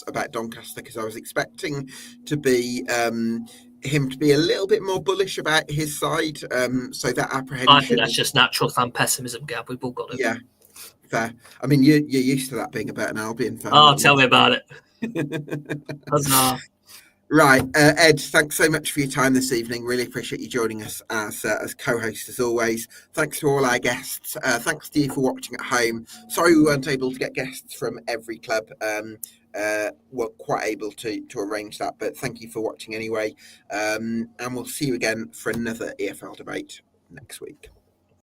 about Doncaster, because I was expecting to be him to be a little bit more bullish about his side. So that apprehension. I think that's just natural fan pessimism, Gab. We've all got it. Yeah, fair. I mean, you're used to that being a Burton Albion fan. Oh, tell me about it. Huzzah. Right, Ed, thanks so much for your time this evening. Really appreciate you joining us as co-host as always. Thanks to all our guests. Thanks to you for watching at home. Sorry we weren't able to get guests from every club. We're quite able to arrange that, but thank you for watching anyway. And we'll see you again for another EFL debate next week.